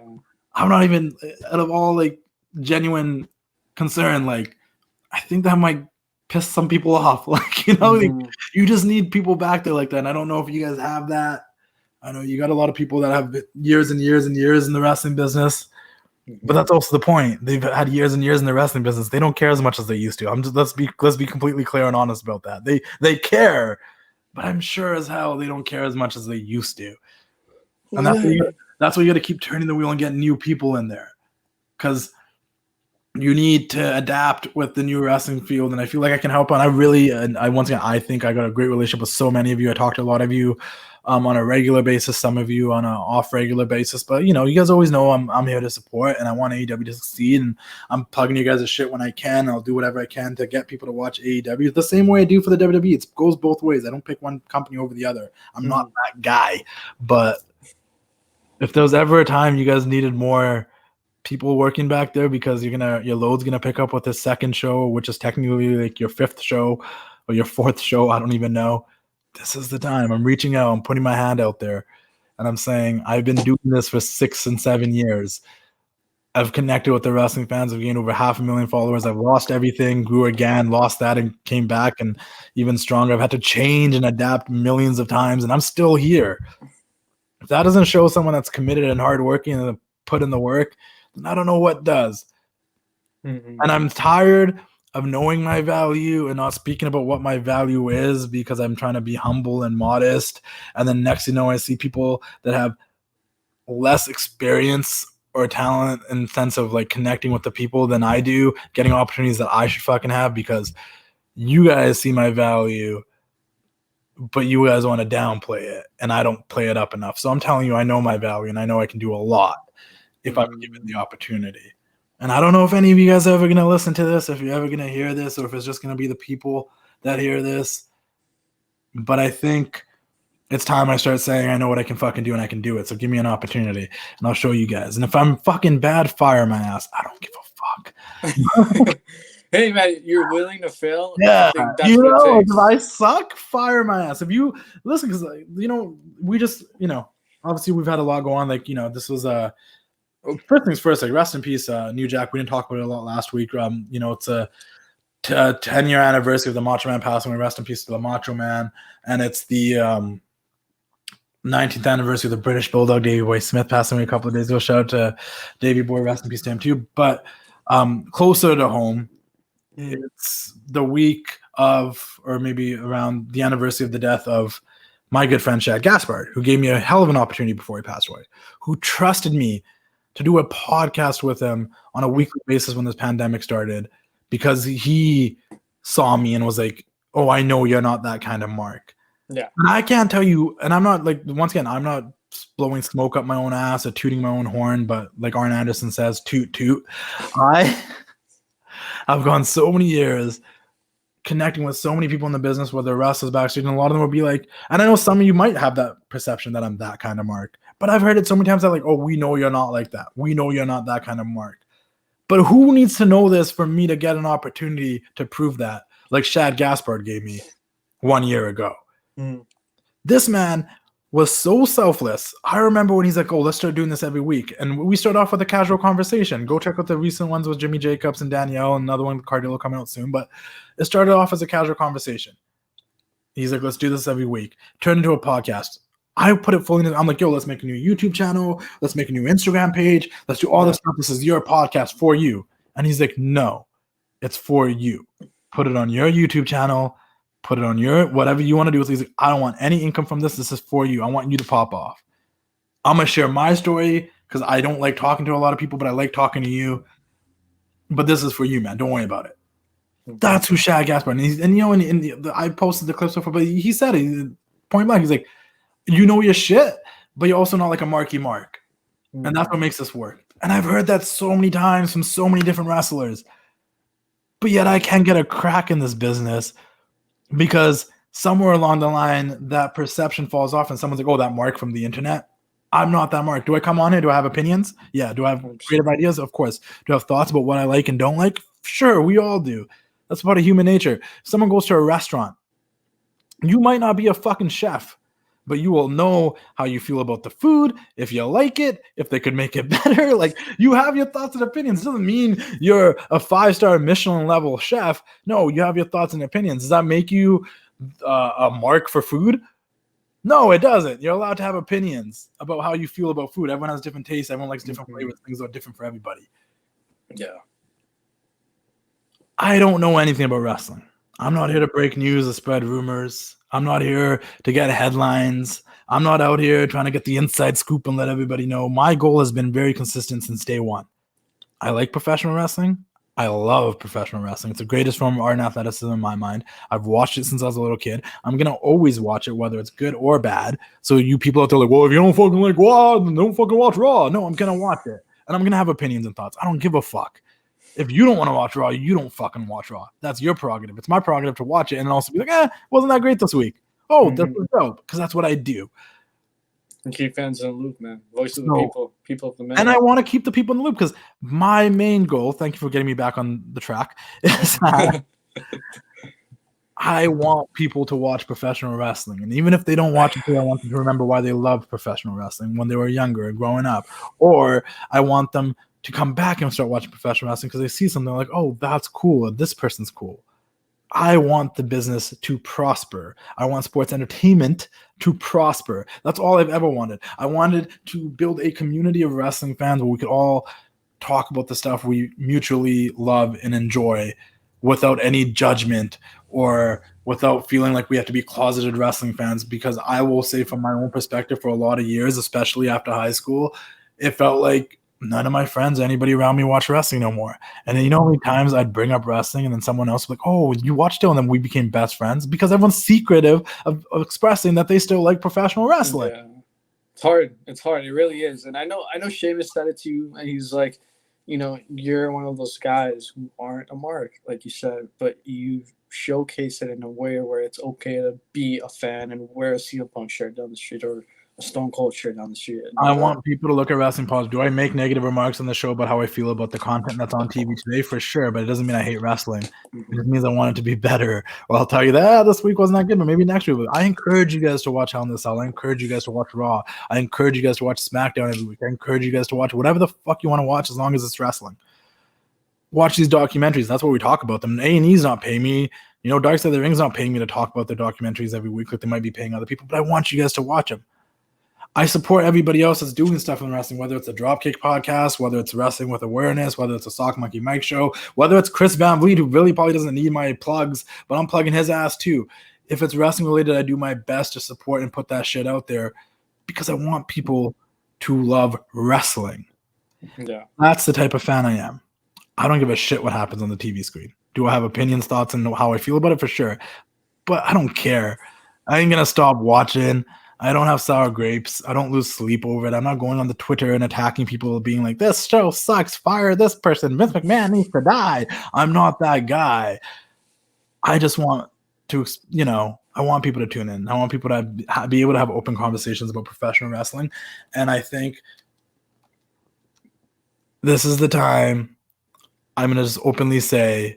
I'm not even, out of all like genuine concern, like I think that might piss some people off. Like, like, you just need people back there like that. And I don't know if you guys have that. I know you got a lot of people that have years and years and years in the wrestling business. But that's also the point. They've had years and years in the wrestling business. They don't care as much as they used to. let's be completely clear and honest about that. They care, but I'm sure as hell they don't care as much as they used to. And that's why you got to keep turning the wheel and getting new people in there, because you need to adapt with the new wrestling field. And I feel like I can help. And I think I got a great relationship with so many of you. I talked to a lot of you on a regular basis, some of you on an off-regular basis. But, you guys always know I'm here to support, and I want AEW to succeed. And I'm plugging you guys' shit when I can. I'll do whatever I can to get people to watch AEW the same way I do for the WWE. It goes both ways. I don't pick one company over the other. I'm not that guy. But if there was ever a time you guys needed more people working back there because your load's gonna pick up with this second show, which is technically like your fifth show or your fourth show, I don't even know. This is the time. I'm reaching out. I'm putting my hand out there. and I'm saying I've been doing this for 6 and 7 years. I've connected with the wrestling fans. I've gained over 500,000 followers. I've lost everything, grew again, lost that, and came back, and even stronger. I've had to change and adapt millions of times, and I'm still here. If that doesn't show someone that's committed and hardworking and put in the work, then I don't know what does. And I'm tired of knowing my value and not speaking about what my value is because I'm trying to be humble and modest. And then next thing you know, I see people that have less experience or talent and sense of like connecting with the people than I do, getting opportunities that I should fucking have because you guys see my value, but you guys want to downplay it, and I don't play it up enough. So I'm telling you, I know my value, and I know I can do a lot if I'm given the opportunity. And I don't know if any of you guys are ever going to listen to this, if you're ever going to hear this, or if it's just going to be the people that hear this. But I think it's time I start saying I know what I can fucking do and I can do it. So give me an opportunity and I'll show you guys. And if I'm fucking bad, fire my ass. I don't give a fuck. Hey, man, you're willing to fail? Yeah. I think that's what it takes. If I suck, fire my ass. If you listen, because, we just, obviously we've had a lot go on. Like, this was first things first, like rest in peace, New Jack. We didn't talk about it a lot last week. It's a 10-year anniversary of the Macho Man passing away. Rest in peace to the Macho Man. And it's the 19th anniversary of the British Bulldog, Davey Boy Smith, passing away a couple of days ago. Shout out to Davey Boy, rest in peace to him too. But closer to home, it's the week of, or maybe around the anniversary of the death of my good friend Shad Gaspard, who gave me a hell of an opportunity before he passed away, who trusted me to do a podcast with him on a weekly basis when this pandemic started, because he saw me and was like, oh, I know you're not that kind of Mark. Yeah. And I can't tell you, and I'm not like, once again, I'm not blowing smoke up my own ass or tooting my own horn, but like Arn Anderson says, toot, toot. I've gone so many years connecting with so many people in the business, whether wrestlers backstage, and a lot of them will be like, and I know some of you might have that perception that I'm that kind of Mark, but I've heard it so many times that like, oh, we know you're not like that. We know you're not that kind of Mark. But who needs to know this for me to get an opportunity to prove that? Like Shad Gaspard gave me 1 year ago. This man was so selfless. I remember when he's like, oh, let's start doing this every week. And we start off with a casual conversation. Go check out the recent ones with Jimmy Jacobs and Daniel, and another one with Cardillo coming out soon. But it started off as a casual conversation. He's like, let's do this every week. Turned into a podcast. I put it fully in. I'm like, yo, let's make a new YouTube channel. Let's make a new Instagram page. Let's do all this stuff. This is your podcast for you. And he's like, no, it's for you. Put it on your YouTube channel. Put it on your whatever you want to do. He's like, I don't want any income from this. This is for you. I want you to pop off. I'm going to share my story because I don't like talking to a lot of people, but I like talking to you. But this is for you, man. Don't worry about it. That's who Shad Gaspard is. And I posted the clips before, but he said it point blank. He's like, you know your shit, but you're also not like a Marky Mark. And that's what makes this work. And I've heard that so many times from so many different wrestlers. But yet I can't get a crack in this business because somewhere along the line, that perception falls off and someone's like, oh, that Mark from the internet. I'm not that Mark. Do I come on here? Do I have opinions? Yeah. Do I have creative ideas? Of course. Do I have thoughts about what I like and don't like? Sure, we all do. That's part of human nature. If someone goes to a restaurant, you might not be a fucking chef, but you will know how you feel about the food, if you like it, if they could make it better. Like, you have your thoughts and opinions. It doesn't mean you're a 5-star Michelin level chef. No, you have your thoughts and opinions. Does that make you a Mark for food? No, it doesn't. You're allowed to have opinions about how you feel about food. Everyone has different tastes. Everyone likes different flavors. Things are different for everybody. Yeah. I don't know anything about wrestling. I'm not here to break news or spread rumors. I'm not here to get headlines. I'm not out here trying to get the inside scoop and let everybody know. My goal has been very consistent since day one. I like professional wrestling. I love professional wrestling. It's the greatest form of art and athleticism in my mind. I've watched it since I was a little kid. I'm going to always watch it, whether it's good or bad. So you people out there like, well, if you don't fucking like Raw, then don't fucking watch Raw. No, I'm going to watch it. And I'm going to have opinions and thoughts. I don't give a fuck. If you don't want to watch Raw, you don't fucking watch Raw. That's your prerogative. It's my prerogative to watch it and also be like, wasn't that great this week? Oh, that's dope, because that's what I do. And keep fans in the loop, man. Voice of the people of the minute. And I want to keep the people in the loop because my main goal, thank you for getting me back on the track, is that I want people to watch professional wrestling. And even if they don't watch it, I want them to remember why they loved professional wrestling when they were younger and growing up. Or I want them to come back and start watching professional wrestling because they see something like, oh, that's cool. This person's cool. I want the business to prosper. I want sports entertainment to prosper. That's all I've ever wanted. I wanted to build a community of wrestling fans where we could all talk about the stuff we mutually love and enjoy without any judgment or without feeling like we have to be closeted wrestling fans. Because I will say from my own perspective, for a lot of years, especially after high school, it felt like none of my friends, anybody around me watched wrestling no more. And then you know how many times I'd bring up wrestling and then someone else would be like, oh, you watched it? And then we became best friends because everyone's secretive of expressing that they still like professional wrestling. Yeah. It's hard. It's hard. It really is. And I know Sheamus said it to you, and he's like, you know, you're one of those guys who aren't a mark, like you said, but you showcase it in a way where it's okay to be a fan and wear a CM Punk shirt down the street or a Stone Cold shirt down the street. I want people to look at wrestling pause. Do I make negative remarks on the show about how I feel about the content that's on TV today? For sure, but it doesn't mean I hate wrestling. It just means I want it to be better. Well, I'll tell you that this week wasn't that good, but maybe next week. But I encourage you guys to watch Hell in a Cell. I encourage you guys to watch Raw. I encourage you guys to watch SmackDown every week. I encourage you guys to watch whatever the fuck you want to watch as long as it's wrestling. Watch these documentaries. That's what we talk about them. A&E's not paying me. You know, Dark Side of the Ring's not paying me to talk about their documentaries every week like they might be paying other people, but I want you guys to watch them. I support everybody else that's doing stuff in wrestling, whether it's a Dropkick Podcast, whether it's Wrestling with Awareness, whether it's a Sock Monkey Mike show, whether it's Chris Van Vliet, who really probably doesn't need my plugs, but I'm plugging his ass too. If it's wrestling related, I do my best to support and put that shit out there because I want people to love wrestling. Yeah. That's the type of fan I am. I don't give a shit what happens on the TV screen. Do I have opinions, thoughts, and how I feel about it? For sure. But I don't care. I ain't going to stop watching. I don't have sour grapes. I don't lose sleep over it. I'm not going on the Twitter and attacking people being like, this show sucks. Fire this person. Vince McMahon needs to die. I'm not that guy. I just want to, you know, I want people to tune in. I want people to be able to have open conversations about professional wrestling. And I think this is the time I'm going to just openly say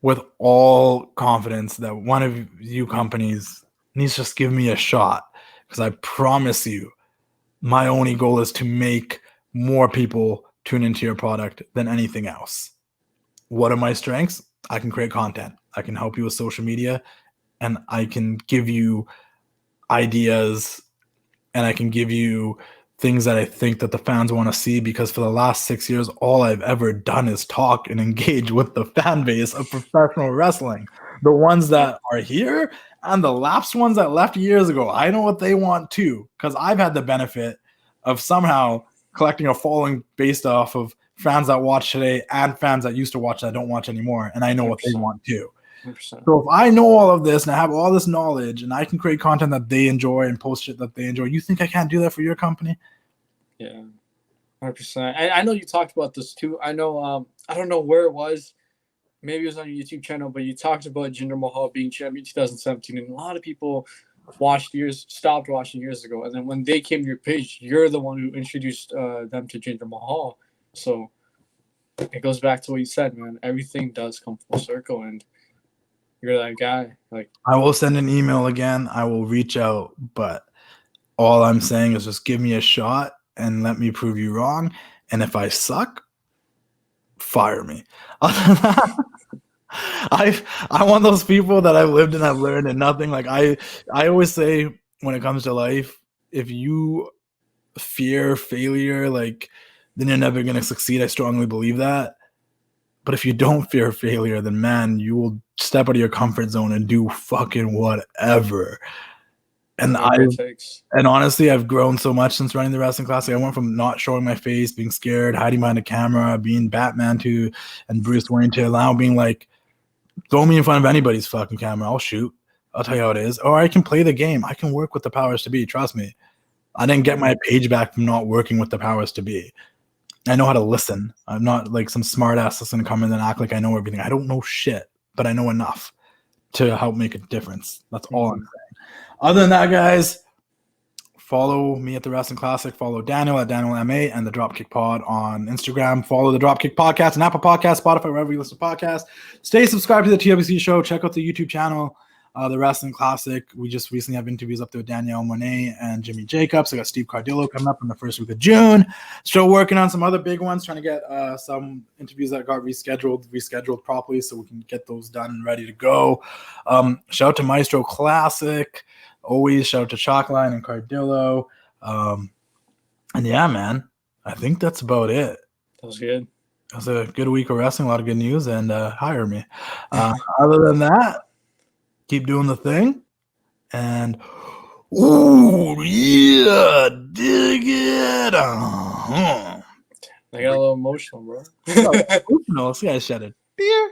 with all confidence that one of you companies needs to just give me a shot. Because I promise you, my only goal is to make more people tune into your product than anything else. What are my strengths? I can create content. I can help you with social media, and I can give you ideas, and I can give you things that I think that the fans want to see, because for the last 6 years, all I've ever done is talk and engage with the fan base of professional wrestling. The ones that are here and the lapsed ones that left years ago. I know what they want too, because I've had the benefit of somehow collecting a following based off of fans that watch today and fans that used to watch that don't watch anymore, and I know 100%. What they want too. 100%. So if I know all of this and I have all this knowledge and I can create content that they enjoy and post shit that they enjoy, you think I can't do that for your company? Yeah, 100%. I know you talked about this too. I know I don't know where it was. Maybe it was on your YouTube channel, but you talked about Jinder Mahal being champion 2017, and a lot of people stopped watching years ago. And then when they came to your page, you're the one who introduced them to Jinder Mahal. So it goes back to what you said, man. Everything does come full circle, and you're that guy. Like, I will send an email again. I will reach out, but all I'm saying is just give me a shot and let me prove you wrong. And if I suck, fire me. Other than that, I want those people that I've lived and I've learned and nothing. Like I always say when it comes to life, if you fear failure, like, then you're never going to succeed. I strongly believe that. But if you don't fear failure, then man, you will step out of your comfort zone and do fucking whatever. And honestly, I've grown so much since running the Wrestling Classic. I went from not showing my face, being scared, hiding behind a camera, being Batman to, and Bruce Wayne to now being like, throw me in front of anybody's fucking camera. I'll shoot. I'll tell you how it is. Or I can play the game. I can work with the powers to be. Trust me. I didn't get my page back from not working with the powers to be. I know how to listen. I'm not like some smart ass that's going to come in and act like I know everything. I don't know shit, but I know enough to help make a difference. That's all I'm saying. Other than that, guys, follow me at the Wrestling Classic. Follow Danial at Danial MA and the Dropkick Pod on Instagram. Follow the Dropkick Podcast on Apple Podcasts, Spotify, wherever you listen to podcasts. Stay subscribed to the TWC Show. Check out the YouTube channel. The Wrestling Classic, we just recently have interviews up there with Daniel and Jimmy Jacobs. I got Steve Cardillo coming up in the first week of June. Still working on some other big ones, trying to get some interviews that got rescheduled properly so we can get those done and ready to go. Shout out to Maestro Classic. Always shout out to Chalkline and Cardillo. And yeah, man, I think that's about it. That was good. It was a good week of wrestling, a lot of good news, and hire me. Other than that, keep doing the thing. And, ooh, yeah, dig it. I got a little emotional, bro. Emotional. This guy shed a tear.